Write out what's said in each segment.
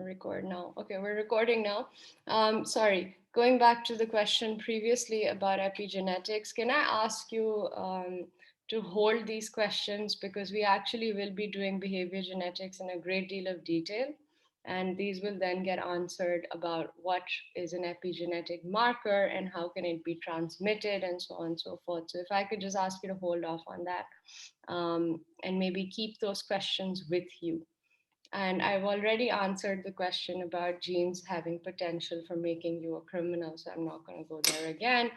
record now. Okay, we're recording now. Sorry, going back to the question previously about epigenetics, can I ask you to hold these questions, because we actually will be doing behavior genetics in a great deal of detail. And these will then get answered about what is an epigenetic marker and how can it be transmitted and so on and so forth. So if I could just ask you to hold off on that and maybe keep those questions with you. And I've already answered the question about genes having potential for making you a criminal, so I'm not going to go there again.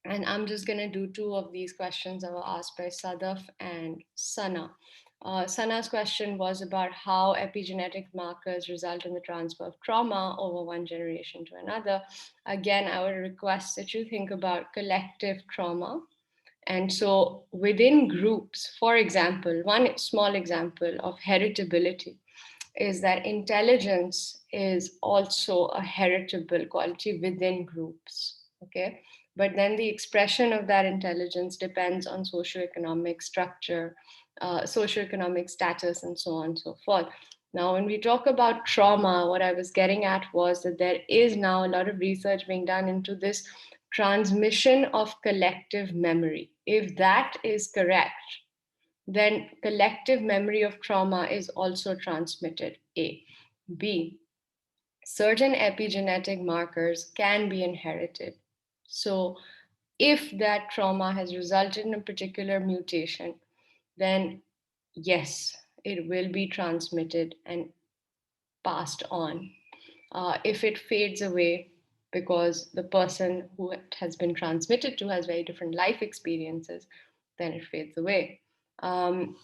And I'm just going to do two of these questions that were asked by Sadaf and Sana. Sana's question was about how epigenetic markers result in the transfer of trauma over one generation to another. Again, I would request that you think about collective trauma. And so within groups, for example, one small example of heritability is that intelligence is also a heritable quality within groups, okay? But then the expression of that intelligence depends on socioeconomic structure, socioeconomic status, and so on and so forth. Now, when we talk about trauma, what I was getting at was that there is now a lot of research being done into this transmission of collective memory. If that is correct, then collective memory of trauma is also transmitted. A. B. Certain epigenetic markers can be inherited. So, if that trauma has resulted in a particular mutation, then yes, it will be transmitted and passed on. If it fades away because the person who it has been transmitted to has very different life experiences, then it fades away. And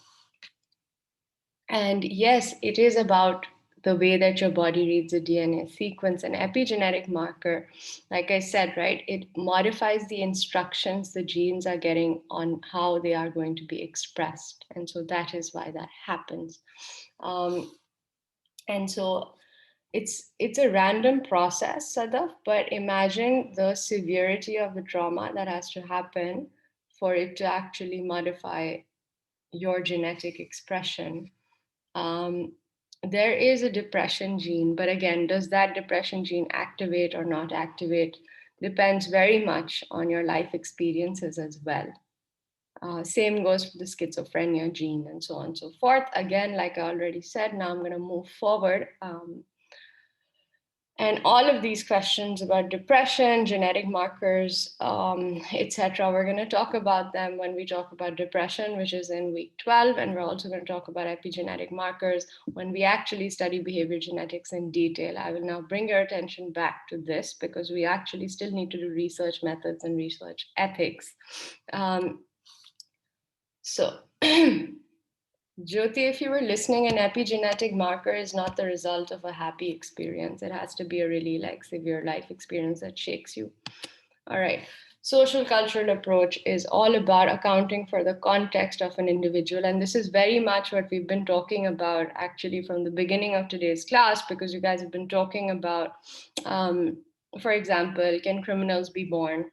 yes, it is about the way that your body reads a DNA sequence. An epigenetic marker, like I said, right, it modifies the instructions the genes are getting on how they are going to be expressed. And so that is why that happens. And so it's a random process, Sadaf, but imagine the severity of the trauma that has to happen for it to actually modify your genetic expression. There is a depression gene, but again, does that depression gene activate or not activate depends very much on your life experiences as well. Same goes for the schizophrenia gene and so on and so forth. Again, like I already said, now I'm going to move forward. And all of these questions about depression, genetic markers, etc., we're going to talk about them when we talk about depression, which is in week 12. And we're also going to talk about epigenetic markers when we actually study behavior genetics in detail. I will now bring your attention back to this because we actually still need to do research methods and research ethics. So Jyoti, if you were listening, an epigenetic marker is not the result of a happy experience. It has to be a really severe life experience that shakes you. All right. Social cultural approach is all about accounting for the context of an individual. And this is very much what we've been talking about actually from the beginning of today's class, because you guys have been talking about, for example, can criminals be born?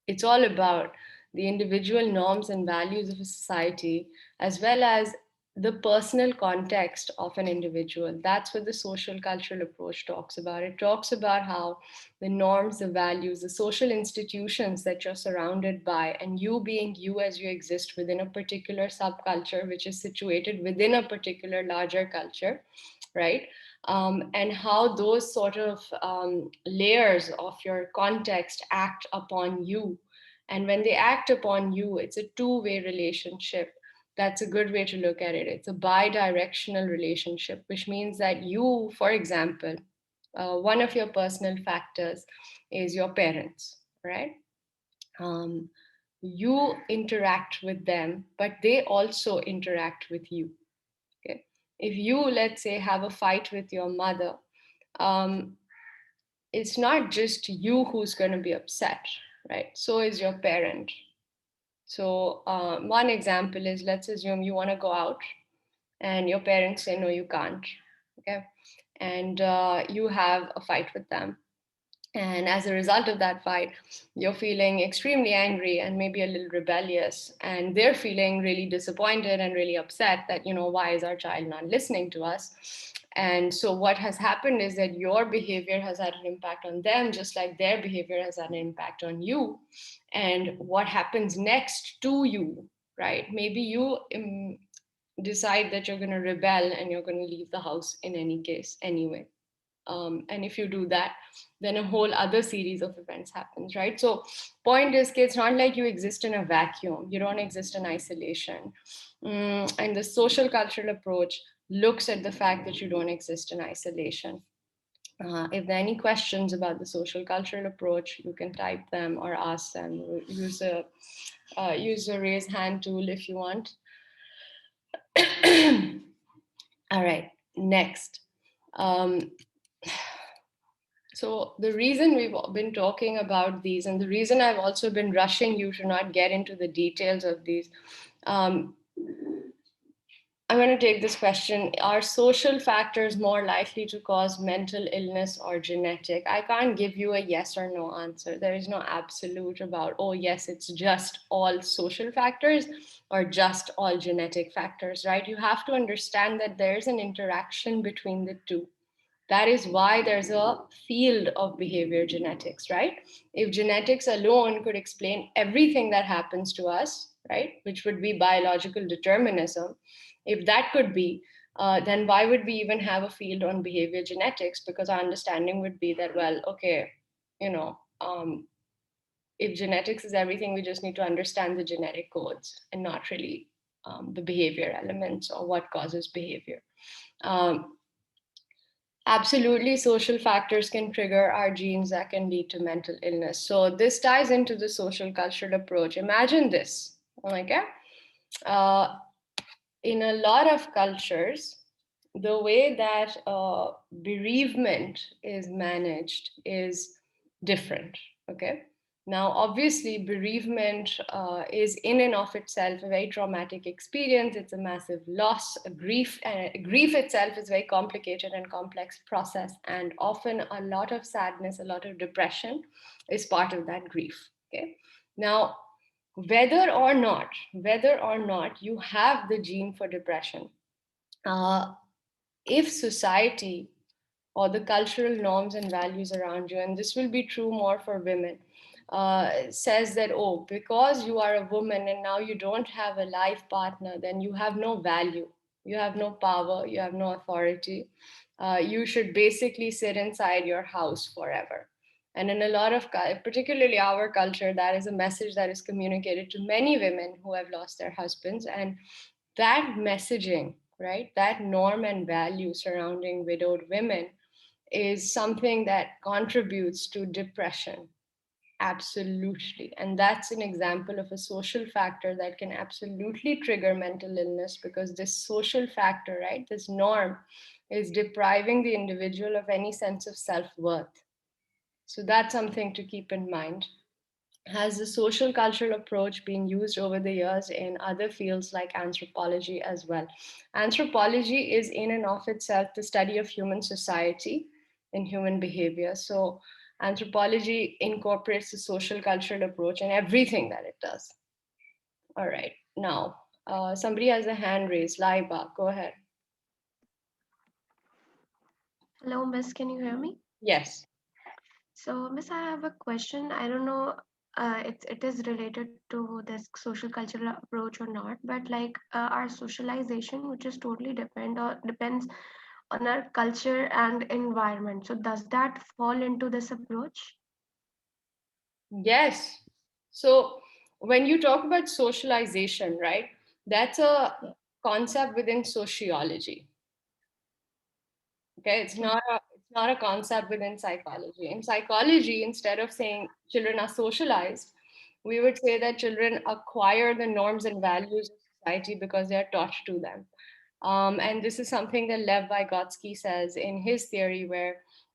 It's all about the individual norms and values of a society, as well as the personal context of an individual. That's what the social cultural approach talks about. It talks about how the norms, the values, the social institutions that you're surrounded by, and you being you as you exist within a particular subculture, which is situated within a particular larger culture, right? And how those sort of layers of your context act upon you. And when they act upon you, it's a two-way relationship. That's a good way to look at it. It's a bi-directional relationship, which means that you, for example, one of your personal factors is your parents, right? You interact with them, but they also interact with you. Okay? If you, let's say, have a fight with your mother, it's not just you who's going to be upset, right? So is your parent. So one example is, let's assume you want to go out and your parents say, no, you can't, okay? And you have a fight with them. And as a result of that fight, you're feeling extremely angry and maybe a little rebellious. And they're feeling really disappointed and really upset that, why is our child not listening to us? And so what has happened is that your behavior has had an impact on them, just like their behavior has had an impact on you. And what happens next to you, right? Maybe you decide that you're going to rebel and you're going to leave the house in any case anyway. And if you do that, then a whole other series of events happens, right? So point is, it's not like you exist in a vacuum. You don't exist in isolation. And the social cultural approach looks at the fact that you don't exist in isolation. If there are any questions about the social cultural approach, you can type them or ask them. Use the raise hand tool if you want. All right, next. So the reason we've been talking about these, and the reason I've also been rushing you to not get into the details of these, I'm going to take this question. Are social factors more likely to cause mental illness or genetic? I can't give you a yes or no answer. There is no absolute about, oh, yes, it's just all social factors or just all genetic factors, right? You have to understand that there's an interaction between the two. That is why there's a field of behavior genetics, right? If genetics alone could explain everything that happens to us, right, which would be biological determinism, if that could be, then why would we even have a field on behavior genetics? Because our understanding would be that, well, okay, if genetics is everything, we just need to understand the genetic codes and not really the behavior elements or what causes behavior. Absolutely, social factors can trigger our genes that can lead to mental illness. So this ties into the social cultural approach. Imagine this, okay? In a lot of cultures, the way that bereavement is managed is different, okay? Now, obviously, bereavement is in and of itself a very traumatic experience. It's a massive loss, a grief, and grief itself is a very complicated and complex process. And often a lot of sadness, a lot of depression is part of that grief, okay? Now, whether or not you have the gene for depression, uh, if society or the cultural norms and values around you, and this will be true more for women, says that, oh, because you are a woman and now you don't have a life partner, then you have no value, you have no power, you have no authority. You should basically sit inside your house forever. And in a lot of, particularly our culture, that is a message that is communicated to many women who have lost their husbands. And that messaging, right, that norm and value surrounding widowed women is something that contributes to depression. Absolutely. And that's an example of a social factor that can absolutely trigger mental illness, because this social factor, right, this norm is depriving the individual of any sense of self-worth. So that's something to keep in mind. Has the social cultural approach been used over the years in other fields like anthropology as well? Anthropology is in and of itself the study of human society and human behavior. So anthropology incorporates the social cultural approach in everything that it does. All right, now somebody has a hand raised. Laiba, go ahead. Hello, Miss. Can you hear me? Yes. So, Miss, I have a question. I don't know it is related to this social cultural approach or not, but like our socialization, which is totally depends on our culture and environment. So, does that fall into this approach? Yes. So when you talk about socialization, right, that's a Yeah. concept within sociology. Okay, Okay. it's not a concept within psychology. In psychology, instead of saying children are socialized, we would say that children acquire the norms and values of society because they are taught to them. And this is something that Lev Vygotsky says in his theory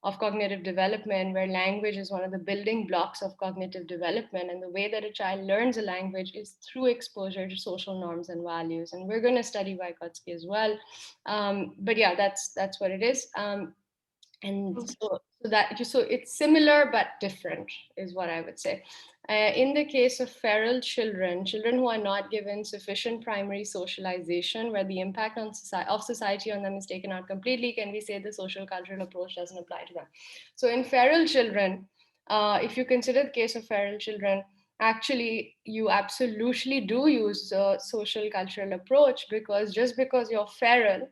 of cognitive development, where language is one of the building blocks of cognitive development. And the way that a child learns a language is through exposure to social norms and values. And we're going to study Vygotsky as well. But yeah, that's what it is. And Okay. so it's similar but different is what I would say. In the case of feral children who are not given sufficient primary socialization, where the impact of society on them is taken out completely, can we say the social cultural approach doesn't apply to them? So in feral children, if you consider the case of feral children, actually you absolutely do use the social cultural approach, because just because you're feral,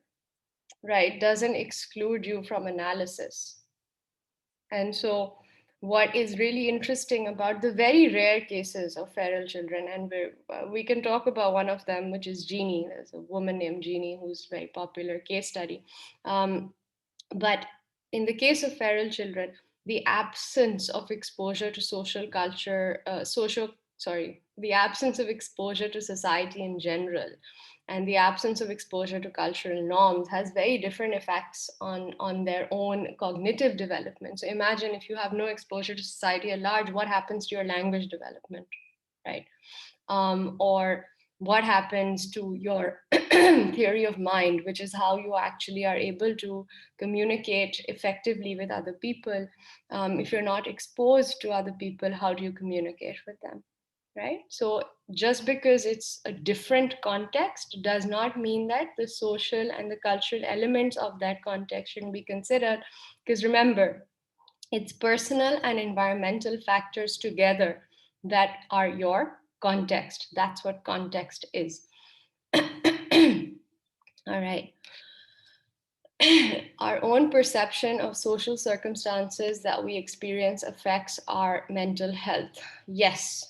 right, doesn't exclude you from analysis. And so, what is really interesting about the very rare cases of feral children, and we can talk about one of them, which is Jeannie. There's a woman named Jeannie who's a very popular case study. Um, but in the case of feral children, the absence of exposure to social culture, the absence of exposure to society in general, and the absence of exposure to cultural norms has very different effects on their own cognitive development. So imagine if you have no exposure to society at large, what happens to your language development, right? Or what happens to your theory of mind, which is how you actually are able to communicate effectively with other people. If you're not exposed to other people, how do you communicate with them? Right? So just because it's a different context does not mean that the social and the cultural elements of that context shouldn't be considered. Because remember, it's personal and environmental factors together that are your context. That's what context is. All right. Our own perception of social circumstances that we experience affects our mental health. Yes,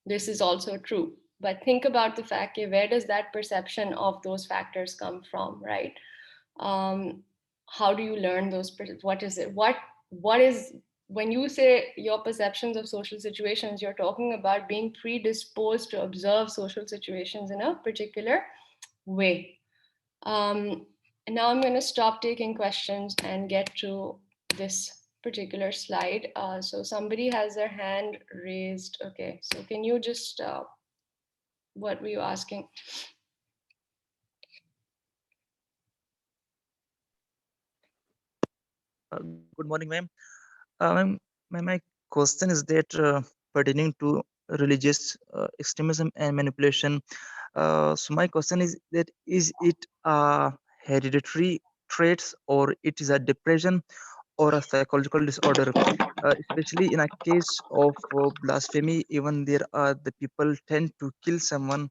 this is also true. But think about the fact, where does that perception of those factors come from, right? um, how do you learn those what is it, what is, when you say your perceptions of social situations, you're talking about being predisposed to observe social situations in a particular way. um, and now I'm going to stop taking questions and get to this particular slide. So somebody has their hand raised. Okay, so can you just what were you asking? Good morning, ma'am. My question is that pertaining to religious extremism and manipulation. So my question is that is it a hereditary traits or it is a depression or a psychological disorder? Especially in a case of blasphemy, even there are the people tend to kill someone,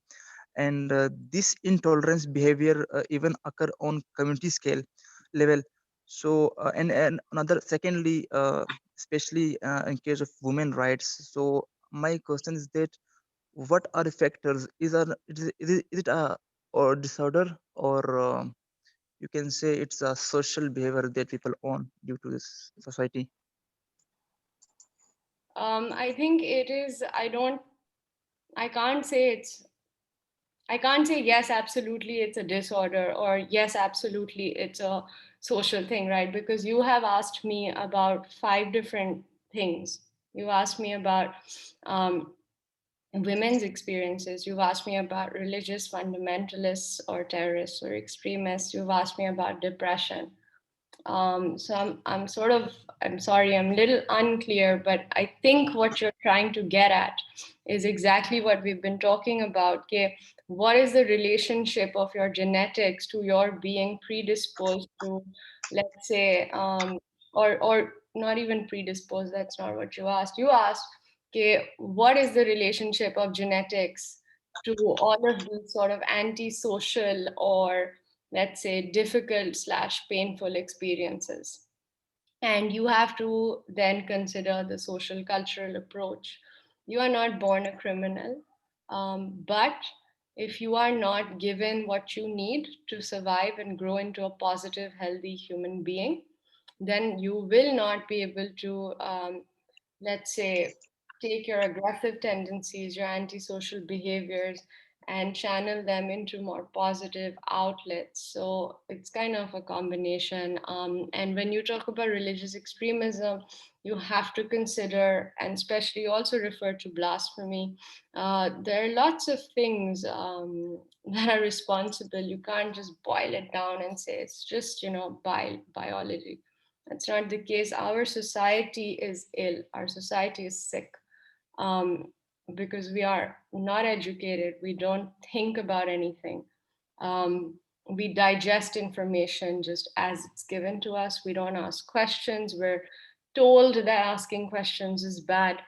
and this intolerance behavior even occur on community scale level. So and another secondly, especially in case of women rights. So my question is that what are the factors? Is it a or disorder, or you can say it's a social behavior that people own due to this society? I think it is. I can't say it's I can't say yes, absolutely it's a disorder, or yes, absolutely it's a social thing, right? Because you have asked me about five different things. You asked me about um, women's experiences. You've asked me about religious fundamentalists or terrorists or extremists. You've asked me about depression. So I'm sort of, I'm sorry, I'm a little unclear, but I think what you're trying to get at is exactly what we've been talking about. Okay, what is the relationship of your genetics to your being predisposed to, let's say, or not even predisposed, that's not what you asked. You asked, okay, what is the relationship of genetics to all of these sort of antisocial or, let's say, difficult slash painful experiences? And you have to then consider the social cultural approach. You are not born a criminal, but if you are not given what you need to survive and grow into a positive, healthy human being, then you will not be able to, let's say, take your aggressive tendencies, your antisocial behaviors, and channel them into more positive outlets. So it's kind of a combination. And when you talk about religious extremism, you have to consider, and especially also refer to blasphemy. There are lots of things that are responsible. You can't just boil it down and say it's just, biology. That's not the case. Our society is ill. Our society is sick, um, because we are not educated. We don't think about anything. Um, we digest information just as it's given to us. We don't ask questions. We're told that asking questions is bad.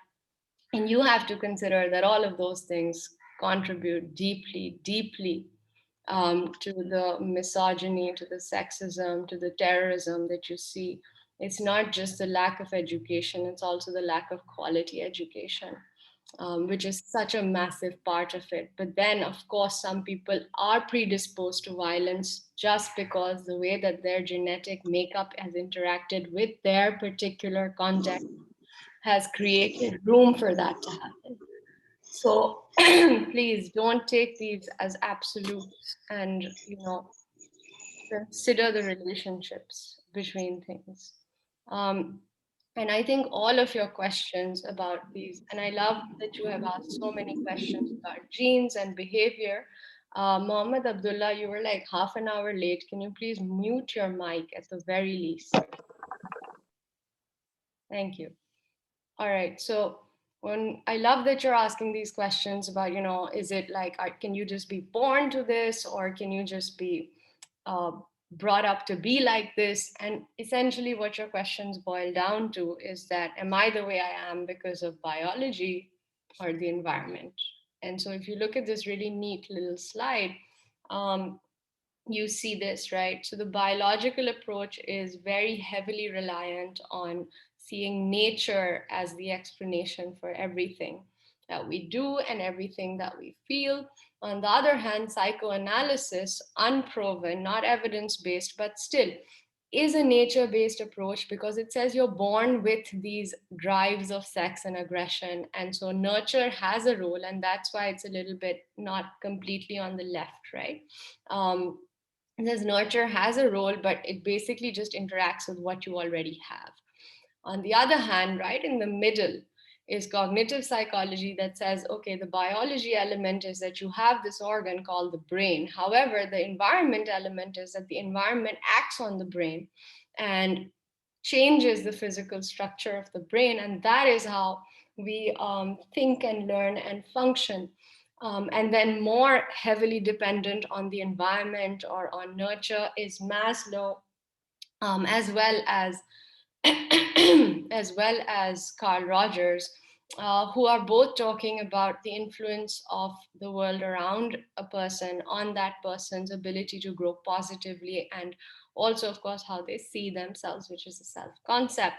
And you have to consider that all of those things contribute deeply, deeply, to the misogyny, to the sexism, to the terrorism that you see. It's not just the lack of education, it's also the lack of quality education, which is such a massive part of it. But then, of course, some people are predisposed to violence just because the way that their genetic makeup has interacted with their particular context has created room for that to happen. So please don't take these as absolutes, and consider the relationships between things. Um, and I think all of your questions about these, and I love that you have asked so many questions about genes and behavior. Mohammed Abdullah, you were like half an hour late. Can you please mute your mic at the very least? Thank you. All right. So when I love that you're asking these questions about, is it like, can you just be born to this, or can you just be uh, brought up to be like this? And essentially, what your questions boil down to is that, am I the way I am because of biology or the environment? And so if you look at this really neat little slide, um, you see this, right? So the biological approach is very heavily reliant on seeing nature as the explanation for everything that we do and everything that we feel. On the other hand, psychoanalysis, unproven, not evidence based, but still is a nature based approach because it says you're born with these drives of sex and aggression. And so nurture has a role, and that's why it's a little bit not completely on the left, right? Um, this nurture has a role, but it basically just interacts with what you already have. On the other hand, right in the middle is cognitive psychology that says, okay, the biology element is that you have this organ called the brain. However, the environment element is that the environment acts on the brain and changes the physical structure of the brain. And that is how we think and learn and function. And then more heavily dependent on the environment or on nurture is Maslow, as well as as well as Carl Rogers, who are both talking about the influence of the world around a person on that person's ability to grow positively, and also, of course, how they see themselves, which is a self concept.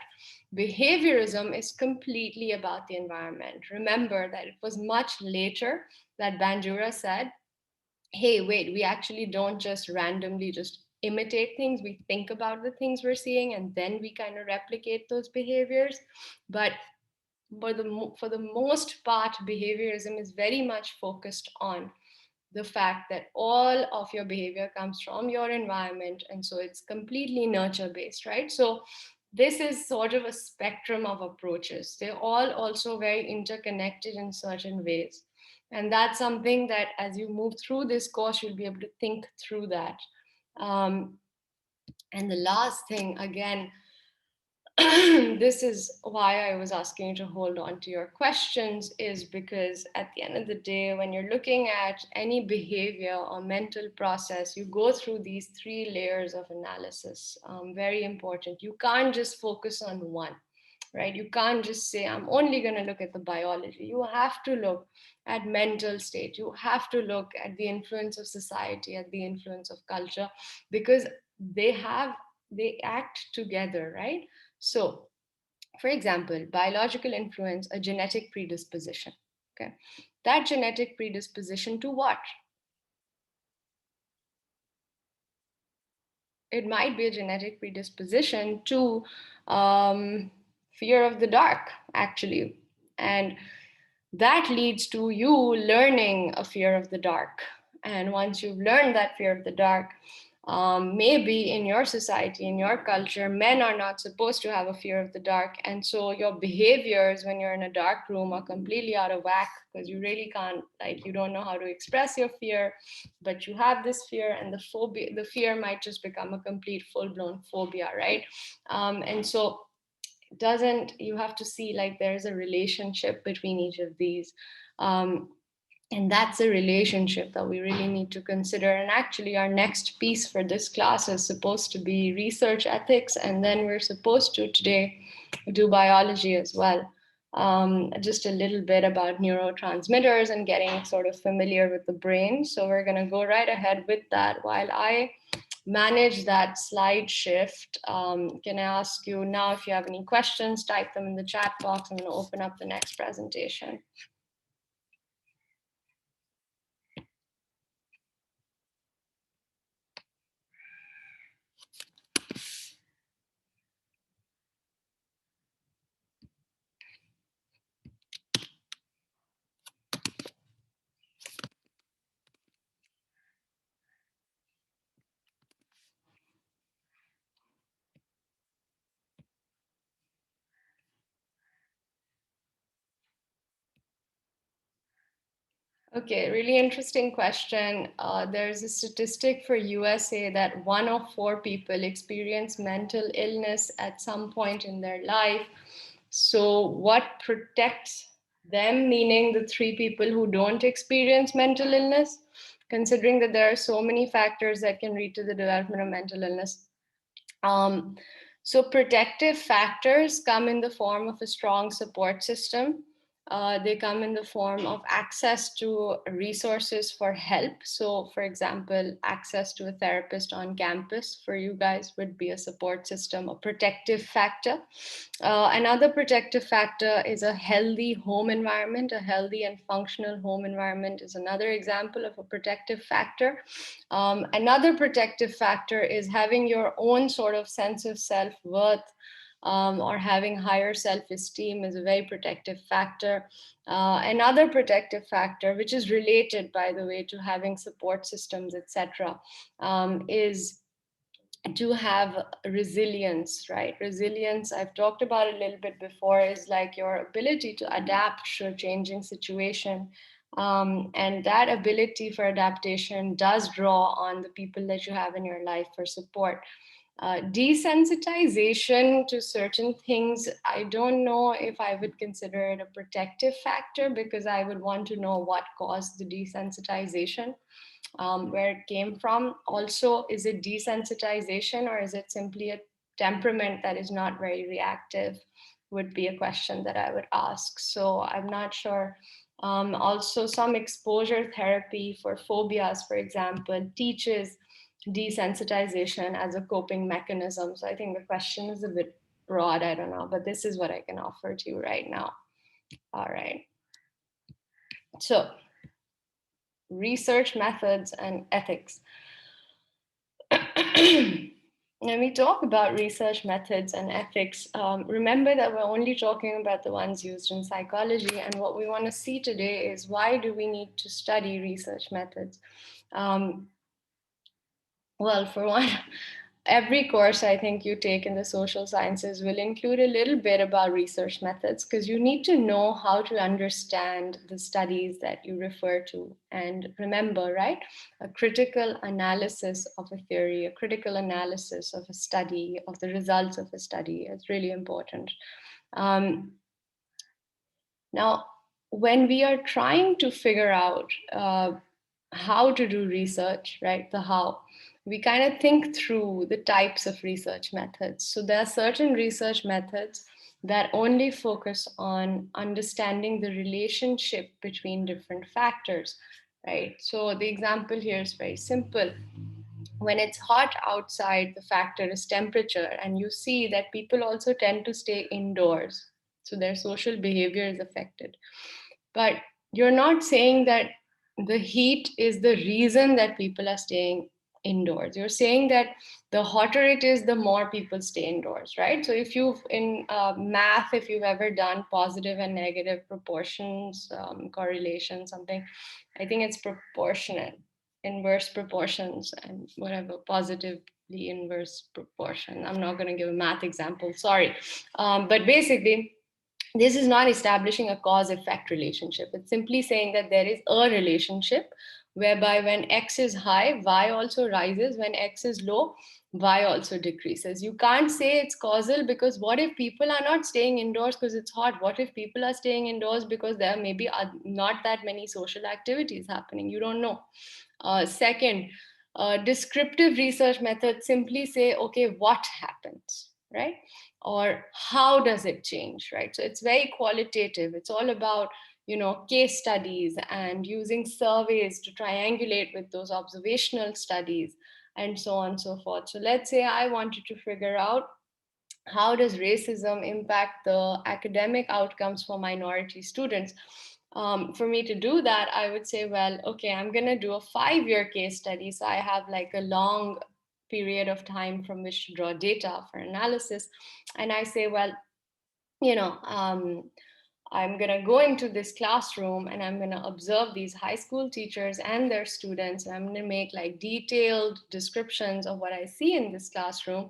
Behaviorism is completely about the environment. Remember that it was much later that Bandura said, hey, wait, we actually don't just randomly just imitate things. We think about the things we're seeing and then we kind of replicate those behaviors. But for the most part, behaviorism is very much focused on the fact that all of your behavior comes from your environment. And so it's completely nurture based, right? So this is sort of a spectrum of approaches. They're all also very interconnected in certain ways. And that's something that as you move through this course, you'll be able to think through that. Um, and the last thing, again, this is why I was asking you to hold on to your questions, is because at the end of the day, when you're looking at any behavior or mental process, you go through these three layers of analysis. Very important. You can't just focus on one, right? You can't just say, I'm only going to look at the biology. You have to look at mental state. You have to look at the influence of society, at the influence of culture, because they act together, right? So, for example, biological influence, a genetic predisposition. Okay. That genetic predisposition to what? It might be a genetic predisposition to fear of the dark, actually. And that leads to you learning a fear of the dark. And once you've learned that fear of the dark, maybe in your society, in your culture, men are not supposed to have a fear of the dark. And so your behaviors when you're in a dark room are completely out of whack because you really can't, like, you don't know how to express your fear, but you have this fear, and the fear might just become a complete full-blown phobia, right? And so doesn't you have to see like there's a relationship between each of these. And that's a relationship that we really need to consider. And actually, our next piece for this class is supposed to be research ethics, and then we're supposed to today do biology as well. Just a little bit about neurotransmitters and getting sort of familiar with the brain. So we're going to go right ahead with that while I manage that slide shift. Can I ask you now if you have any questions, type them in the chat box. I'm going to open up the next presentation. Okay, really interesting question. There's a statistic for USA that 1 of 4 people experience mental illness at some point in their life. So what protects them, meaning the 3 people who don't experience mental illness, considering that there are so many factors that can lead to the development of mental illness? Um, so protective factors come in the form of a strong support system. They come in the form of access to resources for help. So, for example, access to a therapist on campus for you guys would be a support system, a protective factor. Another protective factor is a healthy home environment. A healthy and functional home environment is another example of a protective factor. Another protective factor is having your own sort of sense of self-worth, or having higher self-esteem is a very protective factor. Another protective factor, which is related, by the way, to having support systems, etc., is to have resilience, right? Resilience, I've talked about it a little bit before, is like your ability to adapt to a changing situation. And that ability for adaptation does draw on the people that you have in your life for support. Desensitization to certain things, I don't know if I would consider it a protective factor, because I would want to know what caused the desensitization, where it came from. Also, is it desensitization or is it simply a temperament that is not very reactive? Would be a question that I would ask. So I'm not sure. Also, some exposure therapy for phobias, for example, teaches desensitization as a coping mechanism. So I think the question is a bit broad, I don't know, but this is what I can offer to you right now. All right. So research methods and ethics. When we talk about research methods and ethics, remember that we're only talking about the ones used in psychology. And what we want to see today is, why do we need to study research methods? Well, for one, every course I think you take in the social sciences will include a little bit about research methods, because you need to know how to understand the studies that you refer to. And remember, right, a critical analysis of a theory, a critical analysis of a study, of the results of a study is really important. Now, when we are trying to figure out how to do research, right, the how, we kind of think through the types of research methods. So there are certain research methods that only focus on understanding the relationship between different factors, right? So the example here is very simple. When it's hot outside, the factor is temperature, and you see that people also tend to stay indoors. So their social behavior is affected. But you're not saying that the heat is the reason that people are staying indoors. You're saying that the hotter it is, the more people stay indoors, right? So if you've in math, if you've ever done positive and negative proportions, correlation, something, I think it's proportionate. inverse proportions and whatever, positively inverse proportion. I'm not going to give a math example, sorry. But basically, this is not establishing a cause-effect relationship. It's simply saying that there is a relationship whereby when X is high, Y also rises. When X is low, Y also decreases. You can't say it's causal, because what if people are not staying indoors because it's hot? What if people are staying indoors because there are maybe not that many social activities happening? You don't know. Second, descriptive research methods simply say, okay, what happens, right? Or how does it change, right? So it's very qualitative. It's all about, case studies and using surveys to triangulate with those observational studies and so on and so forth. So let's say I wanted to figure out, how does racism impact the academic outcomes for minority students? For me to do that, I would say, well, okay, I'm going to do a 5-year case study. So I have like a long period of time from which to draw data for analysis. And I say, well, you know, I'm going to go into this classroom and I'm going to observe these high school teachers and their students. And I'm going to make like detailed descriptions of what I see in this classroom.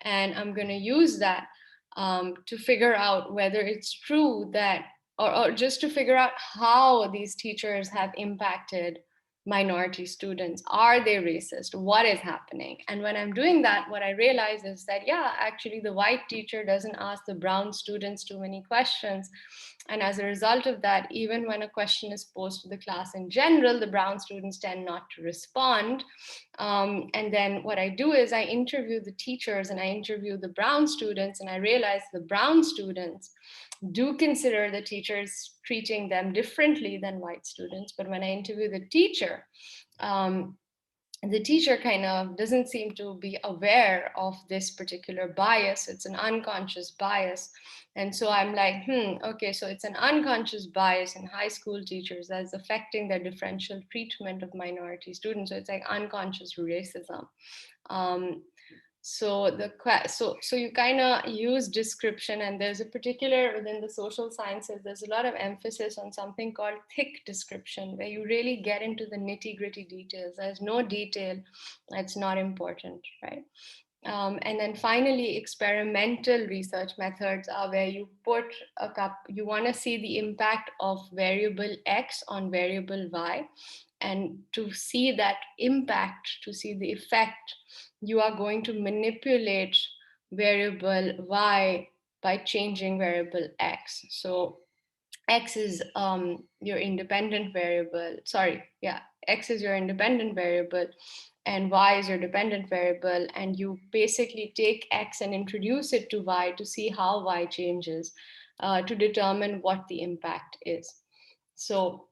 And I'm going to use that to figure out whether it's true that, or just to figure out how these teachers have impacted minority students. Are they racist? What is happening? And when I'm doing that, what I realize is that, yeah, actually the white teacher doesn't ask the brown students too many questions. And as a result of that, even when a question is posed to the class in general, the brown students tend not to respond. And then what I do is I interview the teachers and I interview the brown students, and I realize the brown students do consider the teachers treating them differently than white students. But when I interview um, the teacher kind of doesn't seem to be aware of this particular bias. It's an unconscious bias. And so I'm like, okay, so it's an unconscious bias in high school teachers that's affecting their differential treatment of minority students. So it's like unconscious racism. Um, so you kind of use description, and there's a particular, within the social sciences, there's a lot of emphasis on something called thick description, where you really get into the nitty gritty details. There's no detail that's not important, right? And then finally, experimental research methods are where you put you want to see the impact of variable X on variable Y. And to see that impact, to see the effect, you are going to manipulate variable Y by changing variable X. So X is your independent variable. Sorry, yeah, X is your independent variable and Y is your dependent variable. And you basically take X and introduce it to Y to see how Y changes, to determine what the impact is. So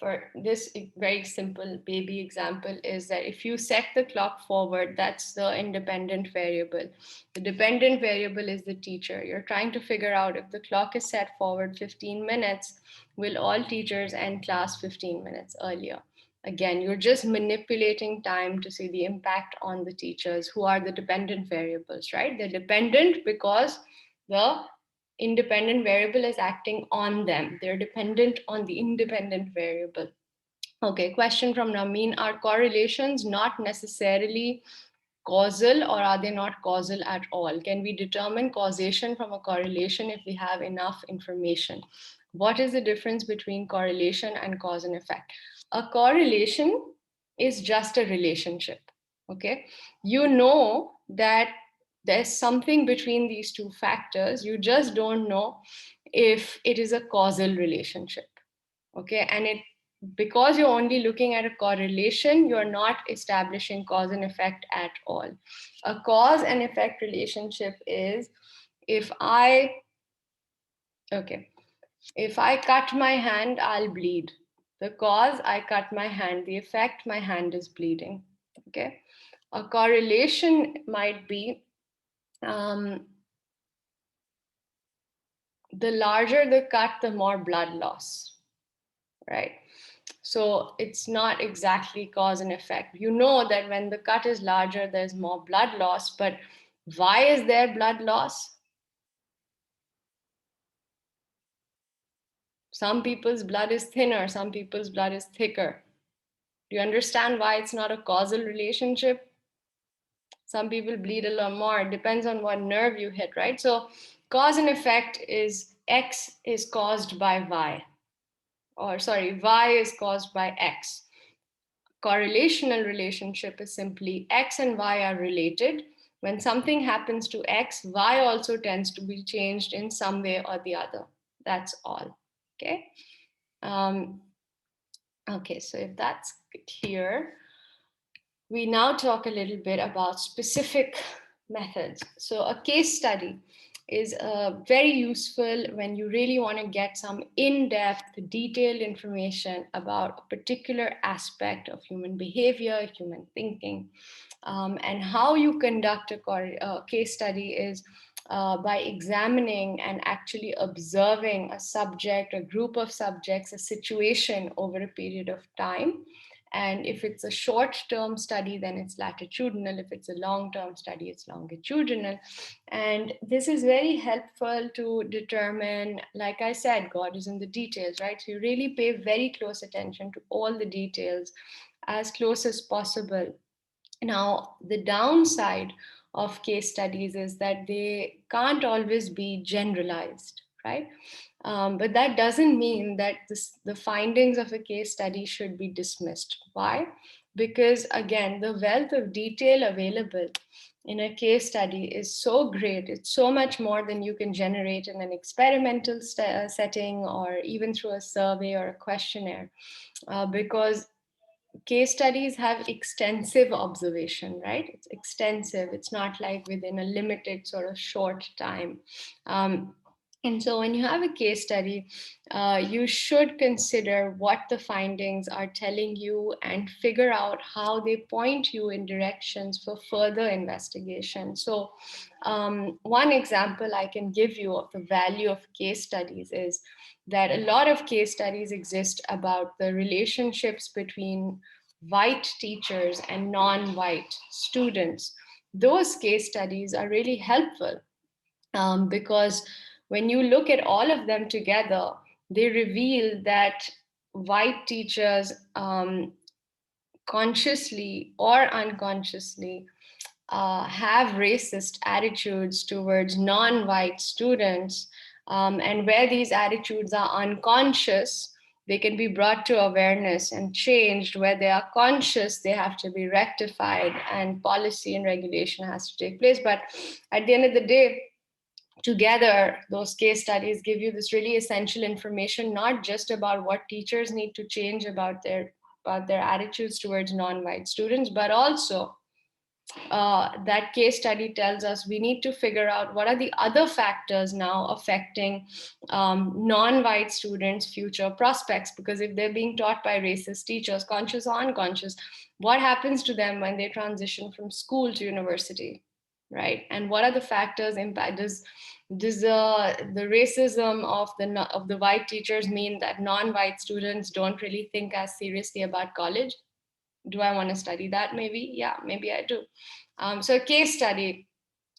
for this very simple baby example is that if you set the clock forward, that's the independent variable. The dependent variable is the teacher. You're trying to figure out, if the clock is set forward 15 minutes, will all teachers end class 15 minutes earlier? Again, you're just manipulating time to see the impact on the teachers, who are the dependent variables, right? They're dependent because the independent variable is acting on them. They're dependent on the independent variable. Okay, question from Namin. Are correlations not necessarily causal, or are they not causal at all? Can we determine causation from a correlation if we have enough information? What is the difference between correlation and cause and effect? A correlation is just a relationship, okay? You know that there's something between these two factors. You just don't know if it is a causal relationship, okay? And it, because you're only looking at a correlation, you're not establishing cause and effect at all. A cause and effect relationship is, if I, okay, if I cut my hand, I'll bleed. The cause, I cut my hand. The effect, my hand is bleeding, okay? A correlation might be, um, the larger the cut, the more blood loss, right? So it's not exactly cause and effect. You know that when the cut is larger, there's more blood loss, but why is there blood loss? Some people's blood is thinner, some people's blood is thicker. Do you understand why it's not a causal relationship? Some people bleed a lot more. It depends on what nerve you hit, right? So cause and effect is X is caused by Y, or sorry, Y is caused by X. Correlational relationship is simply X and Y are related. When something happens to X, Y also tends to be changed in some way or the other. That's all. Okay. Um, okay, so if that's clear, we now talk a little bit about specific methods. So a case study is very useful when you really want to get some in-depth, detailed information about a particular aspect of human behavior, human thinking. And how you conduct a case study is by examining and actually observing a subject, a group of subjects, a situation over a period of time. And if it's a short term study, then it's latitudinal. If it's a long term study, it's longitudinal. And this is very helpful to determine, like I said, God is in the details, right? So you really pay very close attention to all the details as close as possible. Now, the downside of case studies is that they can't always be generalized, right? But that doesn't mean that the findings of a case study should be dismissed. Why? Because again, the wealth of detail available in a case study is so great. It's so much more than you can generate in an experimental setting or even through a survey or a questionnaire. Because case studies have extensive observation, right? It's extensive. It's not like within a limited sort of short time. And so when you have a case study, you should consider what the findings are telling you and figure out how they point you in directions for further investigation. So one example I can give you of the value of case studies is that a lot of case studies exist about the relationships between white teachers and non-white students. Those case studies are really helpful because when you look at all of them together, they reveal that white teachers consciously or unconsciously have racist attitudes towards non-white students, and where these attitudes are unconscious, they can be brought to awareness and changed. Where they are conscious, they have to be rectified, and policy and regulation has to take place. But at the end of the day, together those case studies give you this really essential information, not just about what teachers need to change about their attitudes towards non-white students, but also that case study tells us we need to figure out what are the other factors now affecting non-white students' future prospects. Because if they're being taught by racist teachers, conscious or unconscious, what happens to them when they transition from school to university, right? And what are the factors impact? Does the racism of the white teachers mean that non-white students don't really think as seriously about college? Do I want to study that? Maybe, yeah, maybe I do. So a case study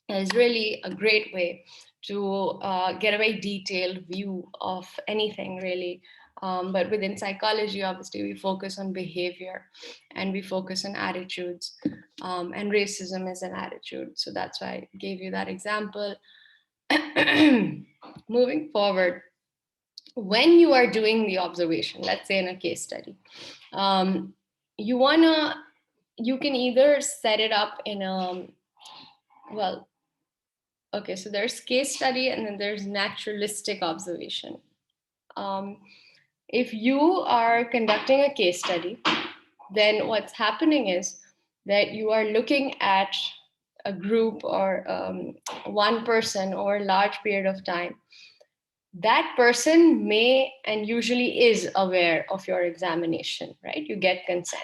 is really a great way to get a very detailed view of anything, really. But within psychology, obviously, we focus on behavior and we focus on attitudes. And racism is an attitude. So that's why I gave you that example. Moving forward, when you are doing the observation, let's say in a case study, um, you can either set it up in a, well, okay, so there's case study and then there's naturalistic observation. Um, if you are conducting a case study, then what's happening is that you are looking at a group or one person over a large period of time. That person may and usually is aware of your examination, right? You get consent.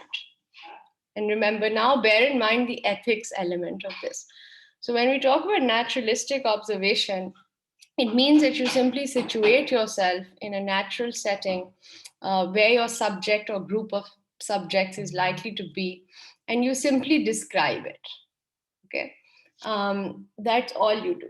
And remember, now bear in mind the ethics element of this. So when we talk about naturalistic observation, it means that you simply situate yourself in a natural setting where your subject or group of subjects is likely to be, and you simply describe it. Okay, that's all you do.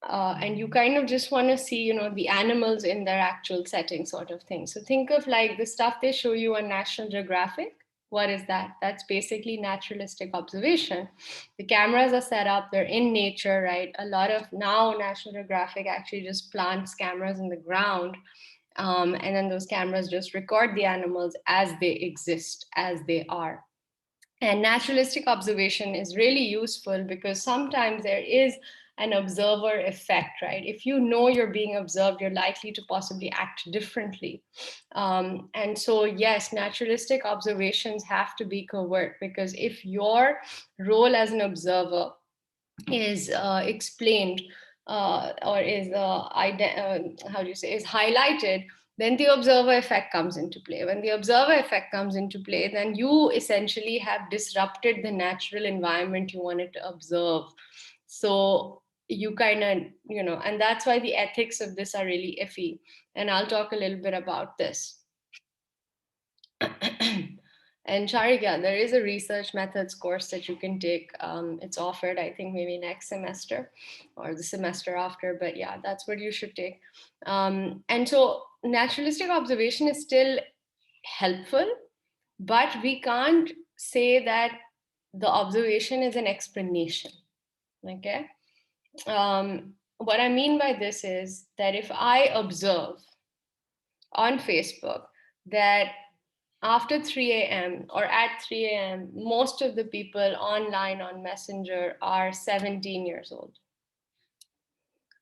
And you kind of just want to see, the animals in their actual setting, sort of thing. So think of like the stuff they show you on National Geographic. What is that? That's basically naturalistic observation. The cameras are set up, they're in nature, right? A lot of now National Geographic actually just plants cameras in the ground. And then those cameras just record the animals as they exist, as they are. And naturalistic observation is really useful because sometimes there is an observer effect, right? If you know you're being observed, you're likely to possibly act differently. And so, yes, naturalistic observations have to be covert because if your role as an observer is explained or is how do you say is highlighted, then the observer effect comes into play. When the observer effect comes into play, then you essentially have disrupted the natural environment you wanted to observe. So you kind of, and that's why the ethics of this are really iffy, and I'll talk a little bit about this. And Charika, there is a research methods course that you can take. It's offered, I think, maybe next semester or the semester after. But yeah, that's what you should take. And so naturalistic observation is still helpful, but we can't say that the observation is an explanation. Okay. What I mean by this is that if I observe on Facebook that after 3 a.m. or at 3 a.m., most of the people online on Messenger are 17 years old.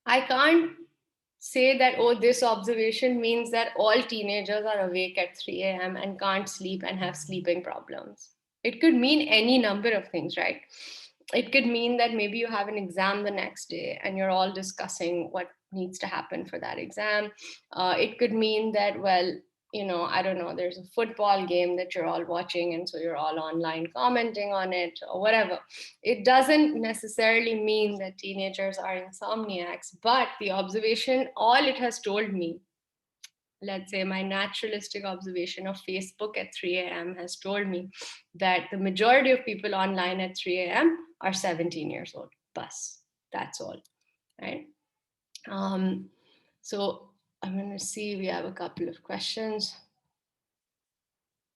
I can't say that, oh, this observation means that all teenagers are awake at 3 a.m. and can't sleep and have sleeping problems. It could mean any number of things, right? It could mean that maybe you have an exam the next day and you're all discussing what needs to happen for that exam. It could mean that, well, I don't know, there's a football game that you're all watching, and so you're all online commenting on it or whatever. It doesn't necessarily mean that teenagers are insomniacs, but the observation, all it has told me, let's say my naturalistic observation of Facebook at 3 a.m. has told me that the majority of people online at 3 a.m. are 17 years old. Bus. That's all. Right. Um, so I'm going to see, we have a couple of questions.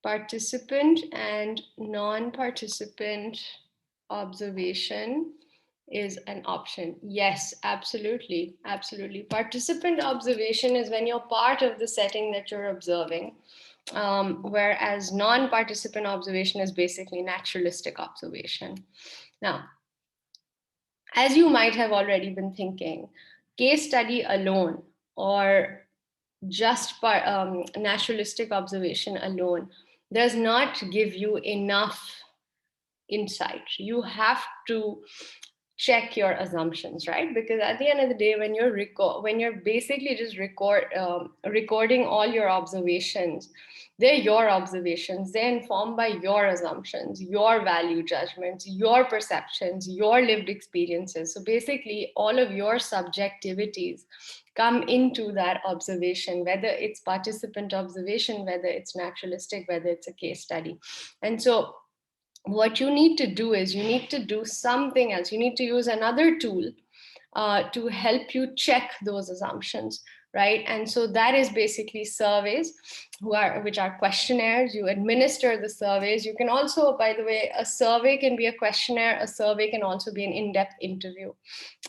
Participant and non-participant observation is an option. Yes, absolutely. Absolutely. Participant observation is when you're part of the setting that you're observing, whereas non-participant observation is basically naturalistic observation. Now, as you might have already been thinking, case study alone or just naturalistic observation alone does not give you enough insight. You have to check your assumptions, right? Because at the end of the day, when you're basically just recording all your observations, they're your observations. They're informed by your assumptions, your value judgments, your perceptions, your lived experiences. So basically, all of your subjectivities come into that observation, whether it's participant observation, whether it's naturalistic, whether it's a case study. And so what you need to do is you need to do something else. You need to use another tool to help you check those assumptions, right? And so that is basically surveys, which are questionnaires. You administer the surveys. You can also, by the way, a survey can be a questionnaire. A survey can also be an in-depth interview.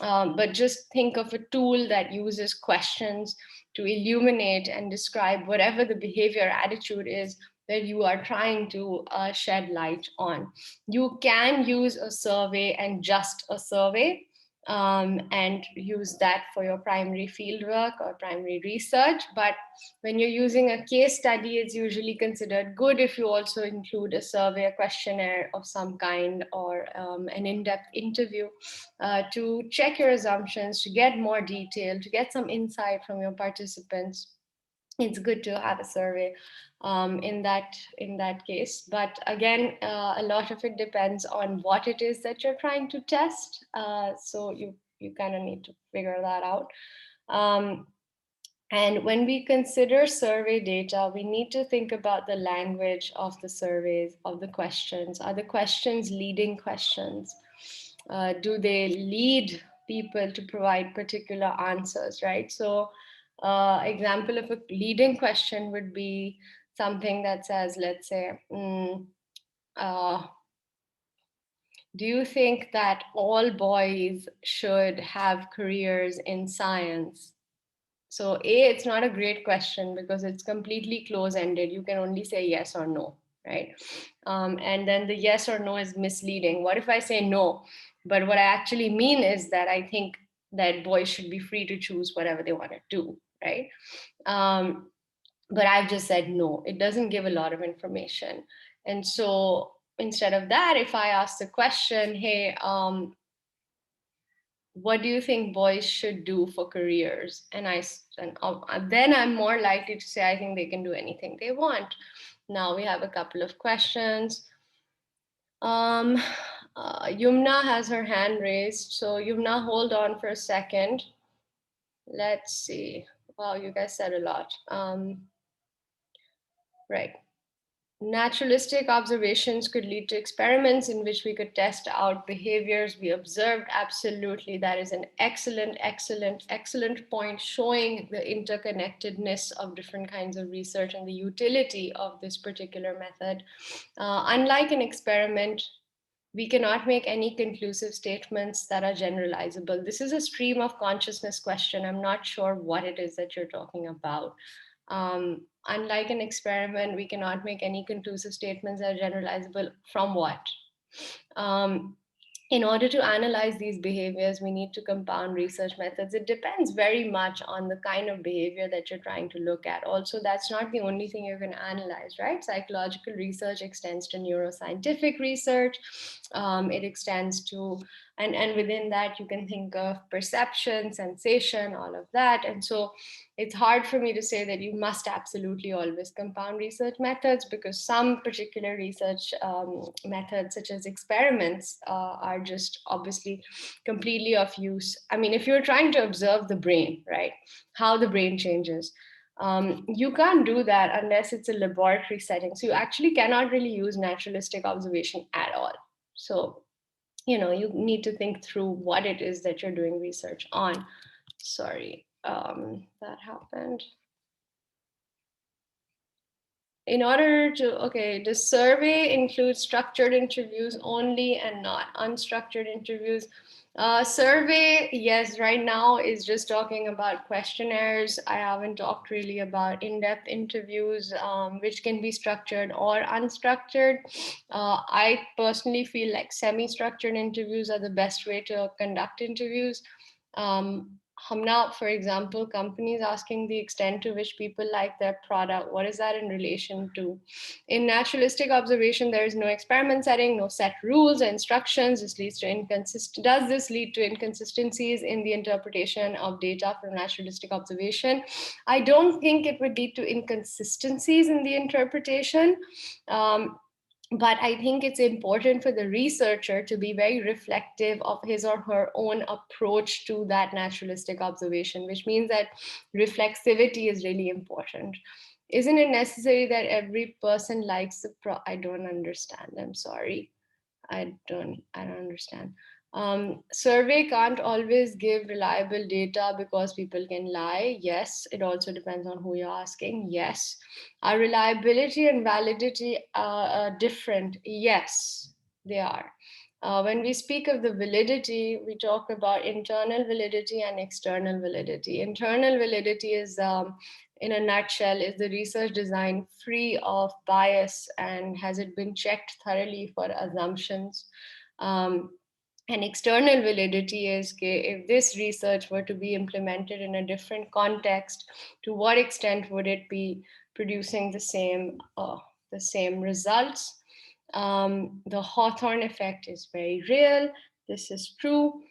But just think of a tool that uses questions to illuminate and describe whatever the behavior attitude is that you are trying to shed light on. You can use a survey and just a survey, and use that for your primary fieldwork or primary research. But when you're using a case study, it's usually considered good if you also include a survey, a questionnaire of some kind, or an in-depth interview to check your assumptions, to get more detail, to get some insight from your participants. It's good to have a survey in that case. But again, a lot of it depends on what it is that you're trying to test. So you kind of need to figure that out. And when we consider survey data, we need to think about the language of the surveys, of the questions. Are the questions leading questions? Do they lead people to provide particular answers, right? So example of a leading question would be something that says, let's say, do you think that all boys should have careers in science? So A, it's not a great question because it's completely close-ended. You can only say yes or no, right? And then the yes or no is misleading. What if I say no? But what I actually mean is that I think that boys should be free to choose whatever they want to do, right? Um, but I've just said no. It doesn't give a lot of information. And so instead of that, if I ask the question, hey, what do you think boys should do for careers? Then I'm more likely to say I think they can do anything they want. Now we have a couple of questions. Um, Yumna has her hand raised. So Yumna, hold on for a second. Let's see. Wow, you guys said a lot. Right. Naturalistic observations could lead to experiments in which we could test out behaviors we observed. Absolutely. That is an excellent, excellent, excellent point, showing the interconnectedness of different kinds of research and the utility of this particular method. Unlike an experiment, we cannot make any conclusive statements that are generalizable. This is a stream of consciousness question. I'm not sure what it is that you're talking about. Unlike an experiment, we cannot make any conclusive statements that are generalizable from what? Um, in order to analyze these behaviors, we need to compound research methods. It depends very much on the kind of behavior that you're trying to look at. Also, that's not the only thing you're going to analyze, right? Psychological research extends to neuroscientific research. It extends to, and within that, you can think of perception, sensation, all of that. And so it's hard for me to say that you must absolutely always compound research methods, because some particular research methods, such as experiments, are just obviously completely of use. I mean, if you're trying to observe the brain, right, how the brain changes, you can't do that unless it's a laboratory setting. So you actually cannot really use naturalistic observation at all. So, you need to think through what it is that you're doing research on. Sorry, that happened. In order to, okay, the survey includes structured interviews only and not unstructured interviews. Survey, yes, right now is just talking about questionnaires. I haven't talked really about in-depth interviews, which can be structured or unstructured. I personally feel like semi-structured interviews are the best way to conduct interviews. Hamna, for example, companies asking the extent to which people like their product. What is that in relation to? In naturalistic observation, there is no experiment setting, no set rules or instructions. This leads to Does this lead to inconsistencies in the interpretation of data from naturalistic observation? I don't think it would lead to inconsistencies in the interpretation. But I think it's important for the researcher to be very reflective of his or her own approach to that naturalistic observation, which means that reflexivity is really important. Isn't it necessary that every person likes I don't understand, I'm sorry. I don't understand. Survey can't always give reliable data because people can lie. Yes, it also depends on who you're asking. Yes. Are reliability and validity different? Yes, they are. When we speak of the validity, we talk about internal validity and external validity. Internal validity is, in a nutshell, is the research design free of bias, and has it been checked thoroughly for assumptions? Um, and external validity is, if this research were to be implemented in a different context, to what extent would it be producing the same results? The Hawthorne effect is very real. This is true.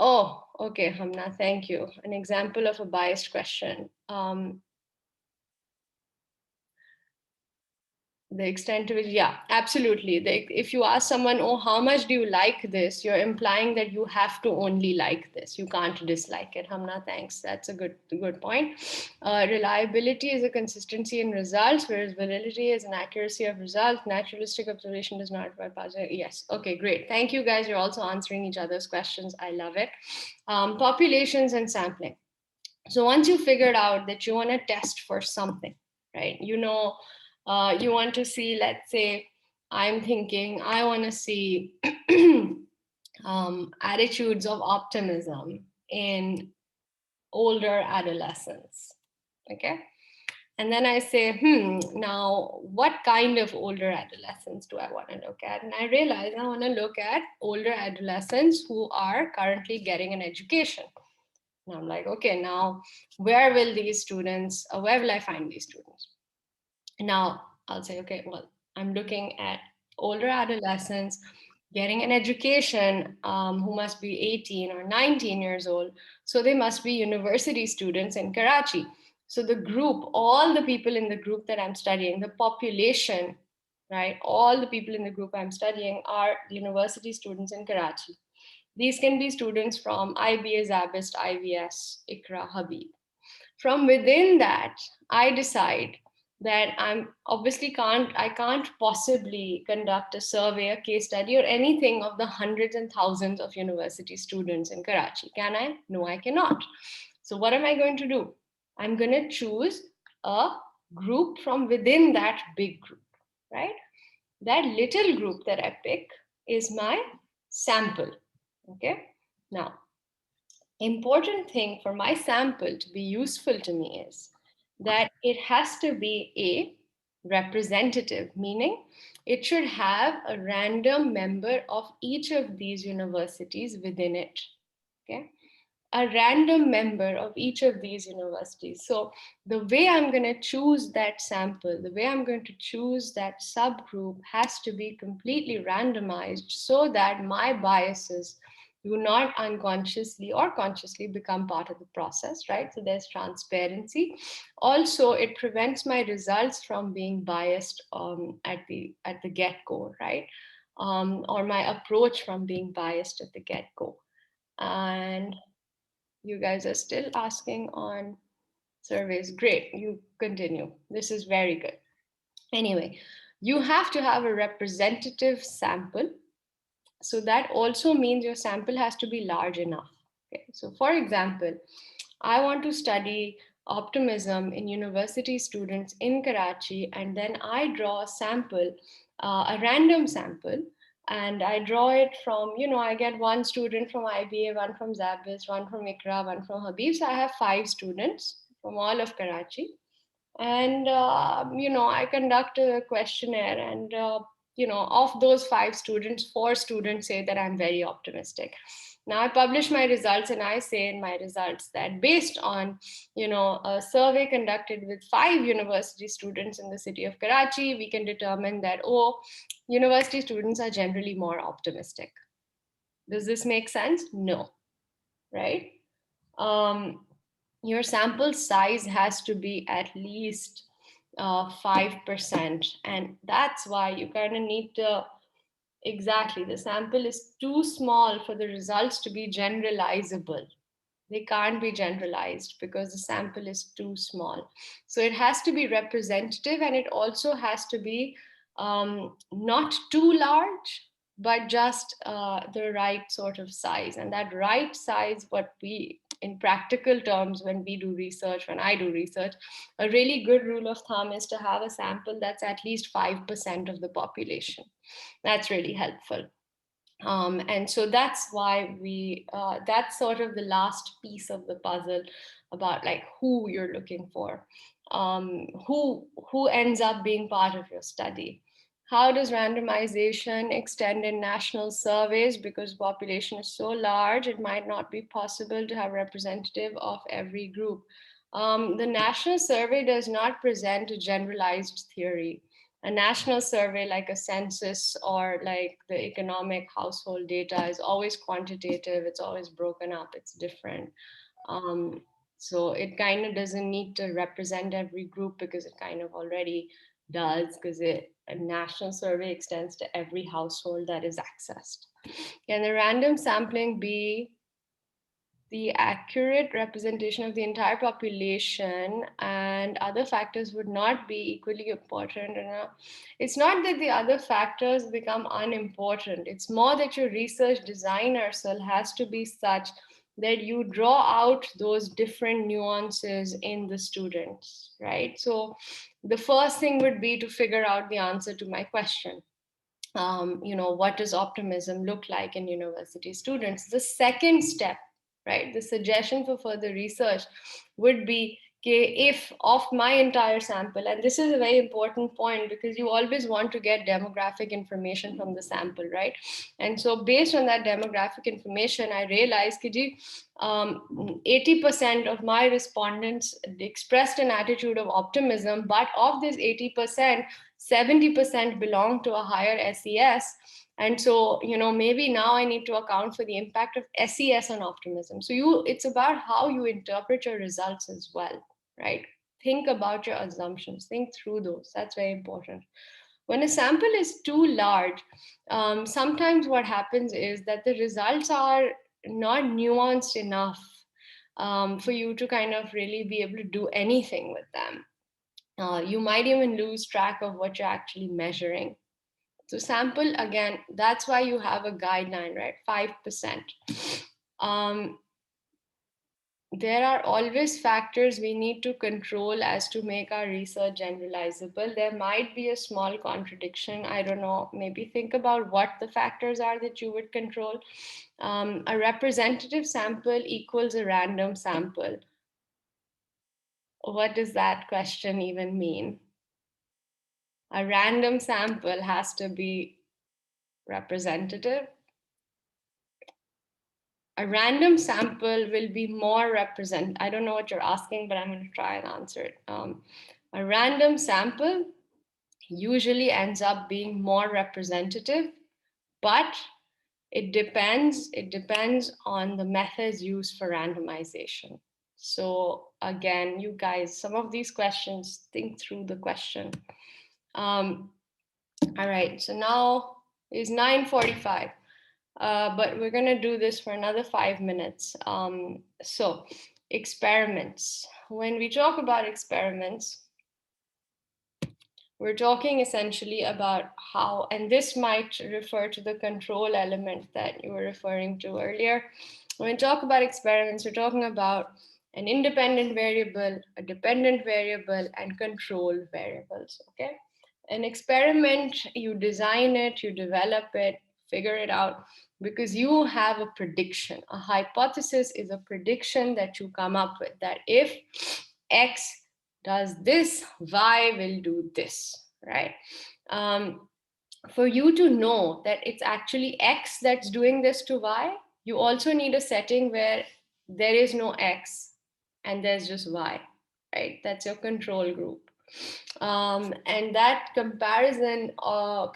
Oh, okay, Hamna, thank you. An example of a biased question. The extent to which, yeah, absolutely. If you ask someone, oh, how much do you like this, you're implying that you have to only like this, you can't dislike it. Hamna, thanks, that's a good point. Reliability is a consistency in results, whereas validity is an accuracy of results. Naturalistic observation does not provide positive. Yes, okay, great, thank you guys, you're also answering each other's questions, I love it. Populations and sampling. So once you figured out that you want to test for something, right, you want to see, let's say, I'm thinking I want to see attitudes of optimism in older adolescents. Okay. And then I say, now what kind of older adolescents do I want to look at? And I realize I want to look at older adolescents who are currently getting an education. And I'm like, okay, now where will I find these students? Now I'll say, okay, well, I'm looking at older adolescents getting an education who must be 18 or 19 years old. So they must be university students in Karachi. So the group, all the people in the group that I'm studying, the population, right, all the people in the group I'm studying are university students in Karachi. These can be students from IBA, Zabist, IVS, Ikra, Habib. From within that, I decide that I can't possibly conduct a survey, a case study, or anything of the hundreds and thousands of university students in Karachi. Can I? No, I cannot. So what am I going to do? I'm going to choose a group from within that big group, right? That little group that I pick is my sample. Okay. Now, important thing for my sample to be useful to me is that it has to be a representative, meaning it should have a random member of each of these universities within it. Okay, a random member of each of these universities. So the way I'm going to choose that sample, the way I'm going to choose that subgroup has to be completely randomized so that my biases do not unconsciously or consciously become part of the process, right? So there's transparency. Also, it prevents my results from being biased at the get-go, right? Or my approach from being biased at the get-go. And you guys are still asking on surveys. Great, you continue. This is very good. Anyway, you have to have a representative sample. So that also means your sample has to be large enough. Okay, so for example, I want to study optimism in university students in Karachi, and then I draw a sample, a random sample, and I draw it from, I get one student from IBA, one from Zabis, one from Ikra, one from Habib. So I have 5 students from all of Karachi. And, I conduct a questionnaire, and, of those 5 students, 4 students say that I'm very optimistic. Now I publish my results, and I say in my results that based on, a survey conducted with 5 university students in the city of Karachi, we can determine that, oh, university students are generally more optimistic. Does this make sense? No, right? Um, your sample size has to be at least 5%. And that's why you kind of need to, exactly, the sample is too small for the results to be generalizable. They can't be generalized because the sample is too small. So it has to be representative, and it also has to be not too large, but just the right sort of size. And that right size, what we, in practical terms, when we do research, when I do research, a really good rule of thumb is to have a sample that's at least 5% of the population. That's really helpful. And so that's why that's sort of the last piece of the puzzle about like who you're looking for, who ends up being part of your study. How does randomization extend in national surveys? Because population is so large, it might not be possible to have representative of every group. The national survey does not present a generalized theory. A national survey like a census or like the economic household data is always quantitative, it's always broken up, it's different. um, so it kind of doesn't need to represent every group because it kind of already does, because a national survey extends to every household that is accessed. Can the random sampling be the accurate representation of the entire population, and other factors would not be equally important? It's not that the other factors become unimportant, it's more that your research design Ursula has to be such that you draw out those different nuances in the students, right? So the first thing would be to figure out the answer to my question. what does optimism look like in university students? The second step, right, the suggestion for further research would be, okay, if of my entire sample, and this is a very important point because you always want to get demographic information from the sample, right? And so based on that demographic information, I realized that 80% of my respondents expressed an attitude of optimism, but of this 80%, 70% belong to a higher SES. And so, maybe now I need to account for the impact of SES on optimism. So it's about how you interpret your results as well, right? Think about your assumptions, think through those. That's very important. When a sample is too large, sometimes what happens is that the results are not nuanced enough for you to kind of really be able to do anything with them. You might even lose track of what you're actually measuring. So, sample again, that's why you have a guideline, right? 5%. Um, there are always factors we need to control as to make our research generalizable. There might be a small contradiction. I don't know. Maybe think about what the factors are that you would control. A representative sample equals a random sample. What does that question even mean? A random sample has to be representative. A random sample will be more represent. I don't know what you're asking, but I'm going to try and answer it. A random sample usually ends up being more representative, but it depends on the methods used for randomization. So again, you guys, some of these questions, think through the question. All right, so now is 9:45. But we're going to do this for another 5 minutes. So, experiments. When we talk about experiments, we're talking essentially about how, and this might refer to the control element that you were referring to earlier. When we talk about experiments, we're talking about an independent variable, a dependent variable, and control variables. Okay. An experiment, you design it, you develop it, figure it out because you have a prediction. A hypothesis is a prediction that you come up with that if X does this, Y will do this, right? Um, for you to know that it's actually X that's doing this to Y, you also need a setting where there is no X and there's just Y, right? That's your control group. And that comparison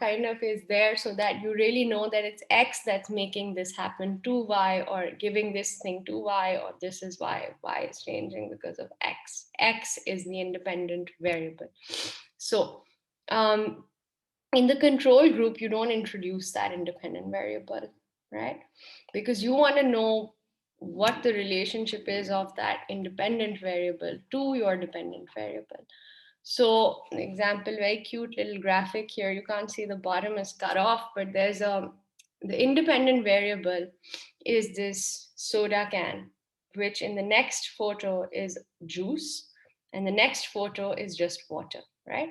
kind of is there so that you really know that it's X that's making this happen to Y or giving this thing to Y, or this is why Y is changing because of X. X is the independent variable. So in the control group, you don't introduce that independent variable, right? Because you want to know what the relationship is of that independent variable to your dependent variable. So, an example, very cute little graphic here. You can't see the bottom is cut off, but there's the independent variable is this soda can, which in the next photo is juice, and the next photo is just water, right?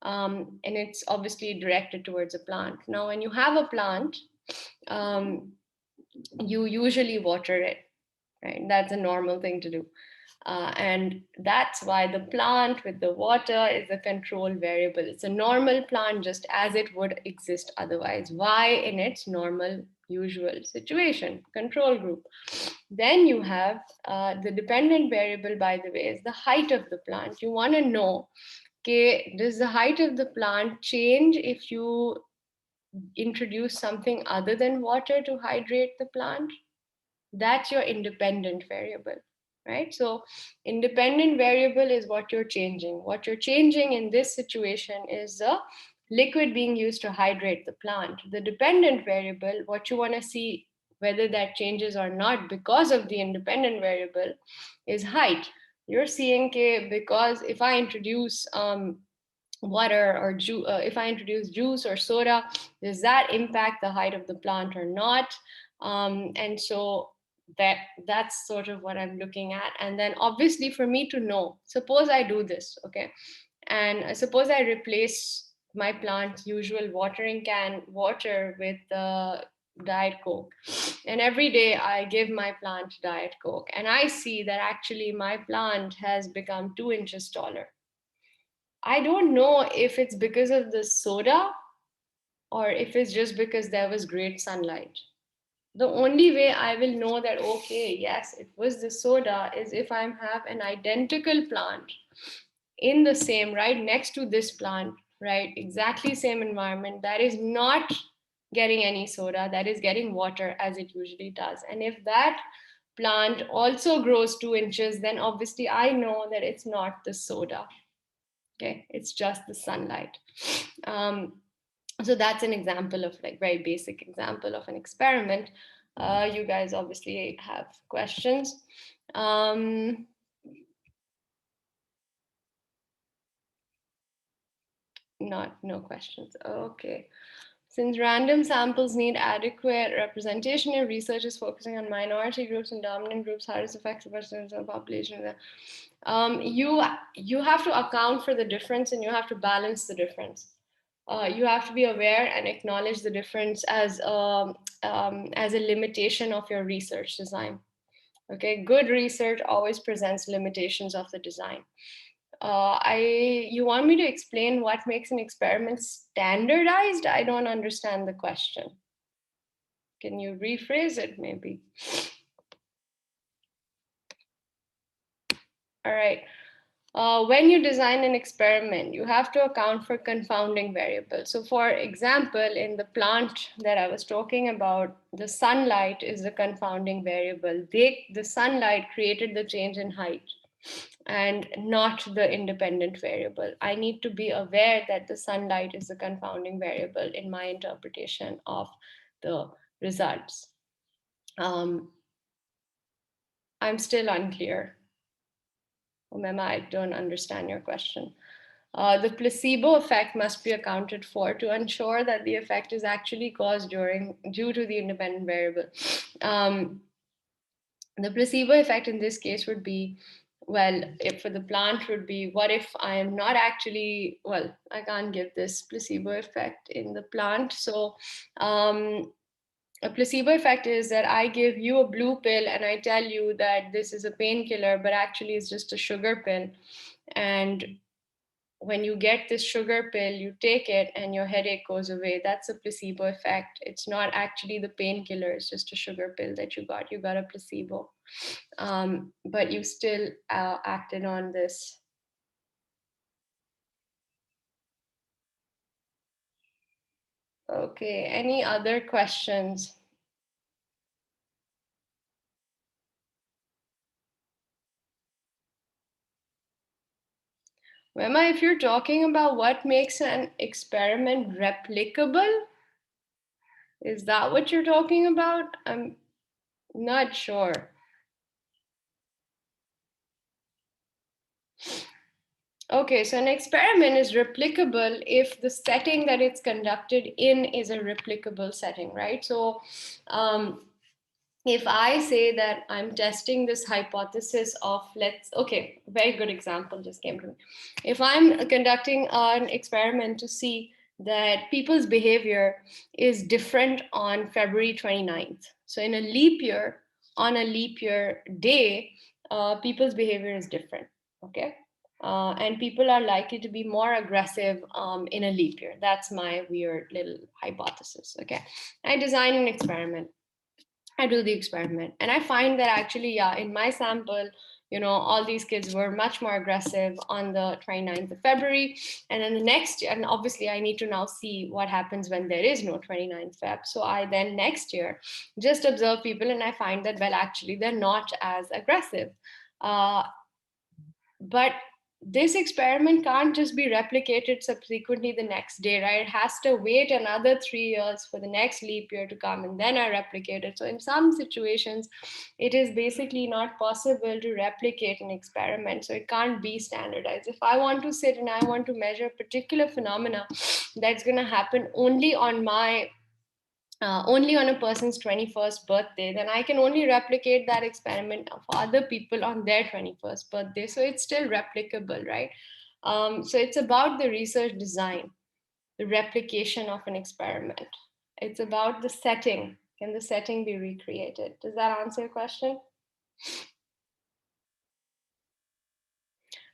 And it's obviously directed towards a plant. Now, when you have a plant, um, you usually water it, right? That's a normal thing to do. And that's why the plant with the water is a control variable. It's a normal plant just as it would exist otherwise. Why in its normal, usual situation, control group. Then you have the dependent variable, by the way, is the height of the plant. You want to know, okay, does the height of the plant change if you introduce something other than water to hydrate the plant? That's your independent variable, right? So independent variable is what you're changing. What you're changing in this situation is the liquid being used to hydrate the plant. The dependent variable, what you want to see whether that changes or not because of the independent variable, is height. You're seeing, okay, because if I introduce water or juice, if I introduce juice or soda, does that impact the height of the plant or not? And so that's sort of what I'm looking at. And then obviously for me to know, suppose I do this, okay, and suppose I replace my plant's usual watering can water with Diet Coke. And every day I give my plant Diet Coke, and I see that actually my plant has become 2 inches taller. I don't know if it's because of the soda or if it's just because there was great sunlight. The only way I will know that, okay, yes, it was the soda, is if I have an identical plant in the same, right next to this plant, right, exactly same environment, that is not getting any soda, that is getting water as it usually does. And if that plant also grows 2 inches, then obviously I know that it's not the soda. Okay, it's just the sunlight. um, so that's an example of, like, very basic example of an experiment. You guys obviously have questions. um, no questions, okay. Since random samples need adequate representation, if research is focusing on minority groups and dominant groups, how does affect the percentage of the population? You have to account for the difference, and you have to balance the difference. You have to be aware and acknowledge the difference as a limitation of your research design. Okay, good research always presents limitations of the design. You want me to explain what makes an experiment standardized? I don't understand the question. Can you rephrase it, maybe? All right. When you design an experiment, you have to account for confounding variables. So, for example, in the plant that I was talking about, the sunlight is the confounding variable. The sunlight created the change in height and not the independent variable. I need to be aware that the sunlight is the confounding variable in my interpretation of the results. I'm still unclear. Mema, I don't understand your question. The placebo effect must be accounted for to ensure that the effect is actually caused due to the independent variable. The placebo effect in this case would be, well, if for the plant would be, what if I am not actually, well, I can't give this placebo effect in the plant. So a placebo effect is that I give you a blue pill and I tell you that this is a painkiller, but actually it's just a sugar pill. And when you get this sugar pill, you take it and your headache goes away. That's a placebo effect. It's not actually the painkiller, it's just a sugar pill that you got. You got a placebo. But you still acted on this. Okay, any other questions? Remember, if you're talking about what makes an experiment replicable, is that what you're talking about? I'm not sure. Okay, so an experiment is replicable if the setting that it's conducted in is a replicable setting, right? So if I say that I'm testing this hypothesis of, okay, very good example just came to me. If I'm conducting an experiment to see that people's behavior is different on February 29th. So in a leap year, on a leap year day, people's behavior is different, okay? And people are likely to be more aggressive in a leap year. That's my weird little hypothesis, okay? I design an experiment. I do the experiment and I find that actually, yeah, in my sample, all these kids were much more aggressive on the 29th of February. And then the next year, and obviously I need to now see what happens when there is no 29th Feb. So I then next year just observe people and I find that, well, actually, they're not as aggressive. But this experiment can't just be replicated subsequently the next day, right? It has to wait another 3 years for the next leap year to come, and then I replicate it. So in some situations, it is basically not possible to replicate an experiment. So it can't be standardized. If I want to sit and I want to measure a particular phenomena that's going to happen only on a person's 21st birthday, then I can only replicate that experiment for other people on their 21st birthday. So it's still replicable, right? So it's about the research design. the replication of an experiment. It's about the setting. Can the setting be recreated? Does that answer your question?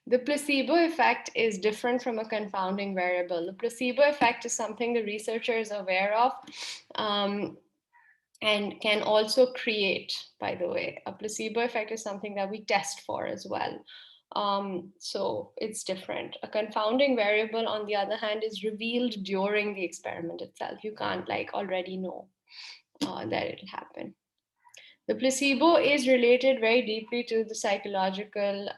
The placebo effect is different from a confounding variable. The placebo effect is something the researcher is aware of, and can also create, by the way. A placebo effect is something that we test for as well. So it's different. A confounding variable, on the other hand, is revealed during the experiment itself. You can't like already know that it'll happen. The placebo is related very deeply to the psychological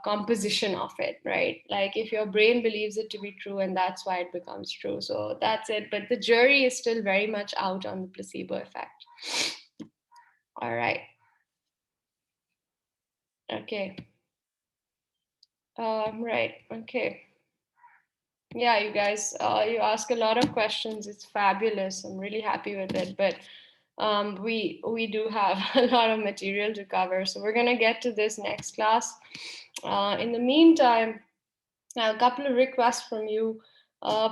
composition of it, right? Like if your brain believes it to be true, and that's why it becomes true. So that's it. But the jury is still very much out on the placebo effect. All right. Okay. Right. Okay. Yeah, you guys, you ask a lot of questions. It's fabulous. I'm really happy with it. But we do have a lot of material to cover, so we're gonna get to this next class. In the meantime, now a couple of requests from you.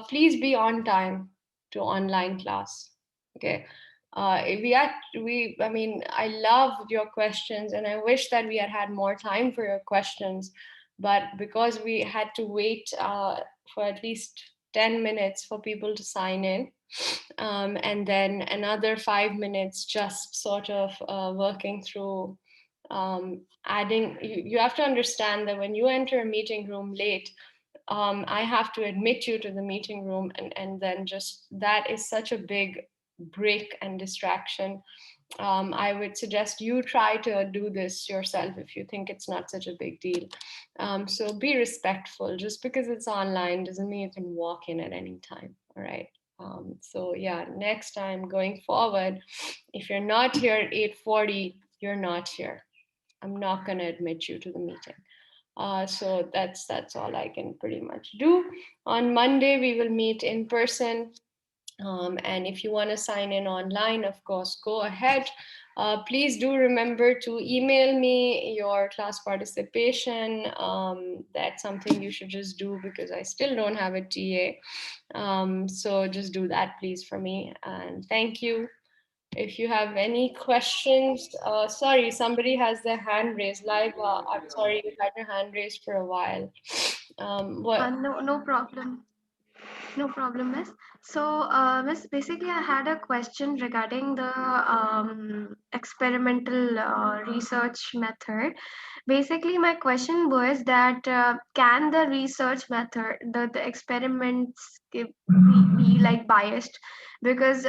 Please be on time to online class. Okay. I mean, I loved your questions, and I wish that we had more time for your questions, but because we had to wait for at least 10 minutes for people to sign in, and then another 5 minutes just sort of working through adding. You have to understand that when you enter a meeting room late, I have to admit you to the meeting room, and then just that is such a big break and distraction. I would suggest you try to do this yourself if you think it's not such a big deal. So be respectful. Just because it's online doesn't mean you can walk in at any time. All right. So yeah, next time going forward, if you're not here at 8:40, you're not here. I'm not going to admit you to the meeting. So that's all I can pretty much do. On Monday, we will meet in person. And if you want to sign in online, of course, go ahead. Please do remember to email me your class participation. That's something you should just do because I still don't have a TA. So just do that, please, for me. And thank you. If you have any questions, sorry, somebody has their hand raised live. I'm sorry, you've had your hand raised for a while. What? No, no problem. No problem, Miss. So, Miss, basically, I had a question regarding the experimental research method. Basically, my question was that can the research method, the experiments be like biased? Because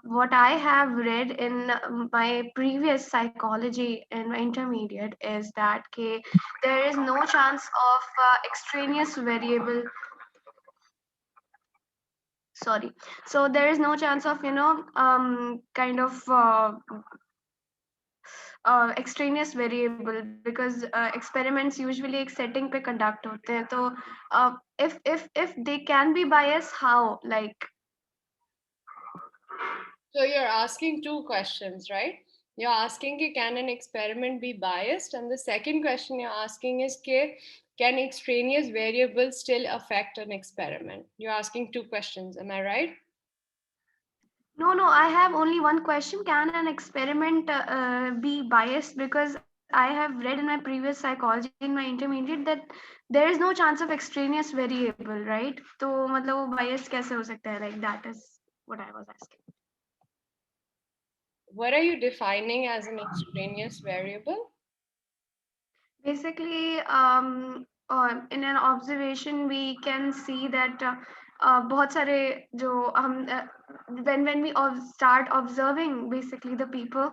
what I have read in my previous psychology in my intermediate is that there is no chance of extraneous variable. Sorry, so there is no chance of kind of extraneous variable because experiments usually एक setting पे conduct होते हैं तो if they can be biased, how, like? So you're asking two questions, right? You're asking, can an experiment be biased? And the second question you're asking is, can extraneous variables still affect an experiment? You're asking two questions. Am I right? No, I have only one question. Can an experiment be biased? Because I have read in my previous psychology in my intermediate that there is no chance of extraneous variable, right? तो मतलब वो biased कैसे हो सकता है? Like that is what I was asking. What are you defining as an extraneous variable? Basically, in an observation, we can see that बहुत सारे जो हम when we start observing basically the people,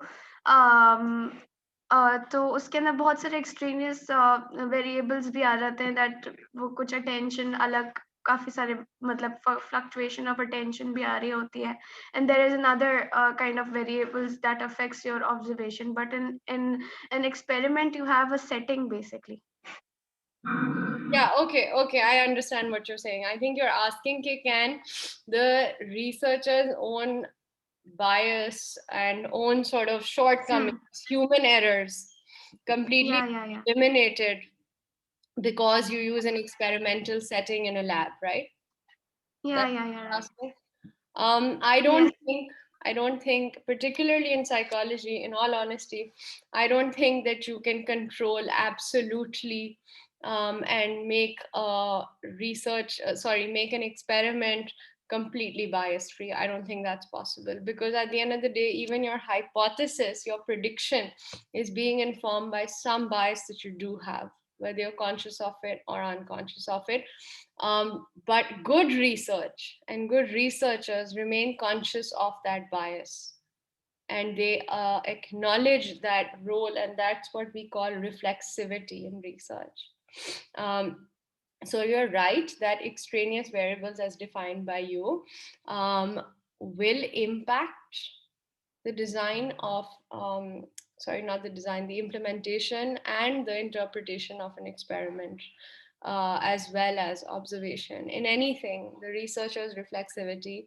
तो उसके अंदर बहुत सारे extraneous variables भी आ जाते हैं that वो कुछ attention अलग काफी सारे मतलब fluctuation of attention भी आ रही होती है, and there is another kind of variables that affects your observation, but in an experiment you have a setting basically. Yeah, okay, I understand what you're saying. I think you're asking, can the researcher's own bias and own sort of shortcomings, Hmm. human errors, completely Yeah. eliminated because you use an experimental setting in a lab, right? Yeah, That's yeah, yeah, what I'm right. asking. I Yes. don't think, particularly in psychology, in all honesty, I don't think that you can control absolutely and make make an experiment completely bias free. I don't think that's possible, because at the end of the day, even your hypothesis, your prediction, is being informed by some bias that you do have, whether you're conscious of it or unconscious of it. But good research and good researchers remain conscious of that bias, and they acknowledge that role, and that's what we call reflexivity in research. Um, so you're right that extraneous variables, as defined by you, will impact the design of not the design, the implementation and the interpretation of an experiment, as well as observation. In anything, the researcher's reflexivity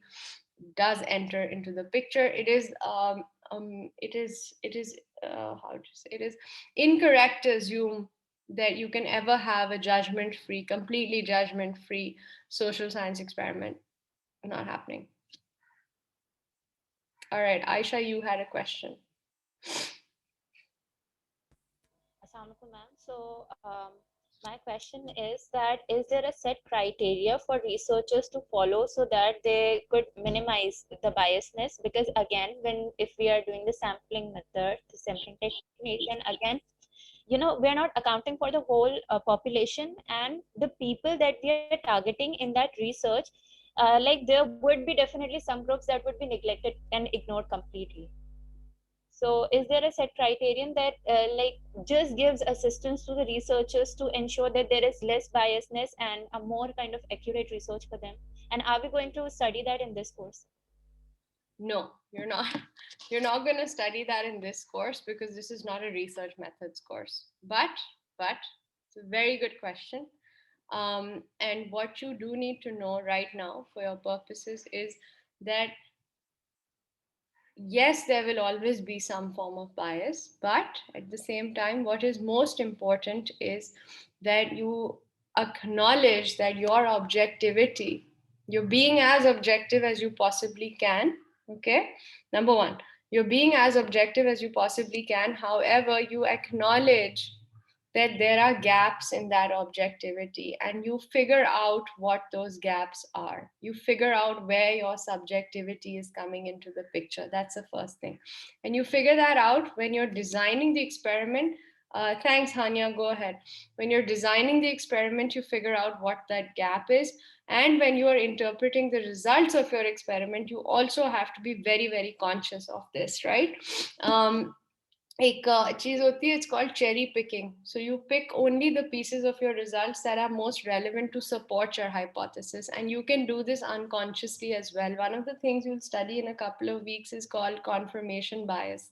does enter into the picture. It is how to say, it is incorrect to assume that you can ever have a judgment free, completely judgment free social science experiment. Not happening. All right, Aisha, you had a question. Assalamualaikum, ma'am. So, my question is that is there a set criteria for researchers to follow so that they could minimize the biasness? Because again, when if we are doing the sampling method, the sampling technique, then again, we're not accounting for the whole population and the people that we are targeting in that research. Like there would be definitely some groups that would be neglected and ignored completely. So, is there a set criterion that like just gives assistance to the researchers to ensure that there is less biasness and a more kind of accurate research for them? And are we going to study that in this course? No, you're not. You're not going to study that in this course, because this is not a research methods course. But it's a very good question. And what you do need to know right now for your purposes is that yes, there will always be some form of bias, but at the same time, what is most important is that you acknowledge that your objectivity, you're being as objective as you possibly can. Okay, number one, you're being as objective as you possibly can. However, you acknowledge that there are gaps in that objectivity, and you figure out what those gaps are. You figure out where your subjectivity is coming into the picture. That's the first thing. And you figure that out when you're designing the experiment. Thanks, Hanya, go ahead. When you're designing the experiment, you figure out what that gap is. And when you are interpreting the results of your experiment, you also have to be very, very conscious of this, right? एक चीज होती है, it's called cherry picking. So you pick only the pieces of your results that are most relevant to support your hypothesis, and you can do this unconsciously as well. One of the things you'll study in a couple of weeks is called confirmation bias,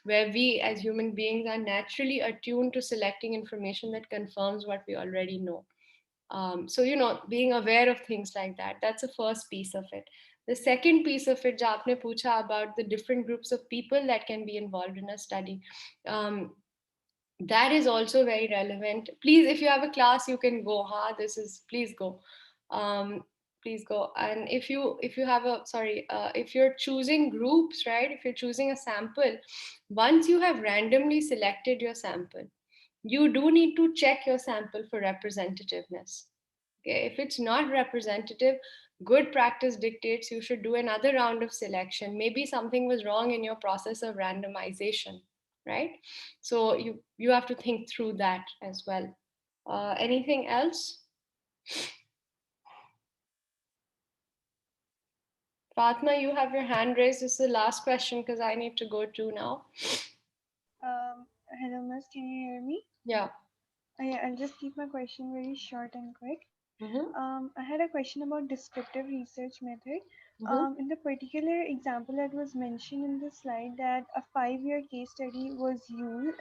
where we as human beings are naturally attuned to selecting information that confirms what we already know. So, being aware of things like that, that's the first piece of it. The second piece of it, jo aapne pucha about the different groups of people that can be involved in a study, um, that is also very relevant. Please, if you have a class, you can go. This is, please go. Um, please go. And if you have a, sorry, if you're choosing groups, right? If you're choosing a sample, once you have randomly selected your sample, you do need to check your sample for representativeness. Okay, if it's not representative, good practice dictates you should do another round of selection. Maybe something was wrong in your process of randomization, right? So you have to think through that as well. Anything else? Fatma, you have your hand raised. This is the last question because I need to go to now. Hello, Miss. Can you hear me? Yeah. Yeah, I'll just keep my question very short and quick. Mm-hmm. I had a question about descriptive research method. Mm-hmm. In the particular example that was mentioned in the slide, that a 5-year case study was used,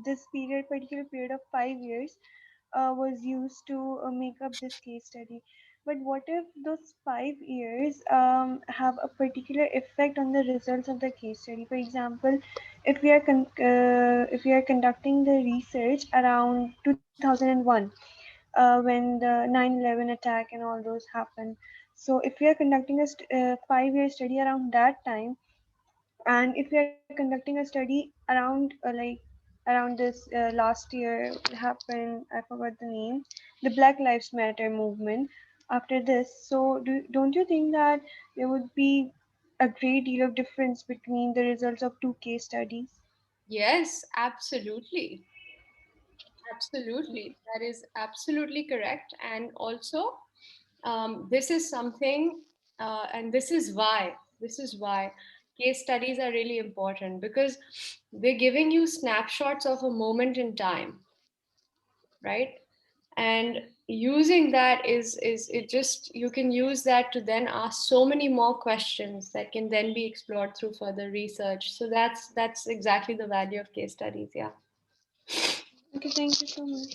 this particular period of 5 years, was used to make up this case study. But what if those 5 years have a particular effect on the results of the case study? For example, if we are conducting the research around 2001, when the 9/11 attack and all those happened. So if we are conducting a 5 year study around that time, and if we are conducting a study around around this last year happened, I forgot the name, the Black Lives Matter movement after this. So don't you think that there would be a great deal of difference between the results of two case studies? Yes, absolutely. Absolutely. That is absolutely correct. And also, this is something, and this is why case studies are really important, because they're giving you snapshots of a moment in time, right? And using that is it just, you can use that to then ask so many more questions that can then be explored through further research. So that's exactly the value of case studies. Yeah. Okay, thank you so much.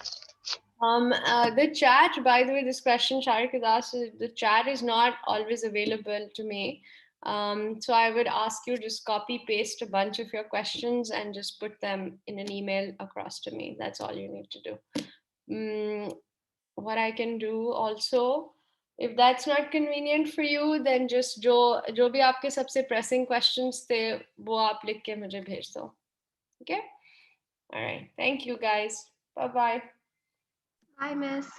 The chat, by the way, this question Sharik has asked, the chat is not always available to me. So I would ask you just copy paste a bunch of your questions and just put them in an email across to me. That's all you need to do. Mm, what I can do also, if that's not convenient for you, then just जो भी आपके सबसे pressing questions थे वो आप लिख के मुझे भेज दो. Okay? All right. Thank you guys. Bye bye. Bye, miss.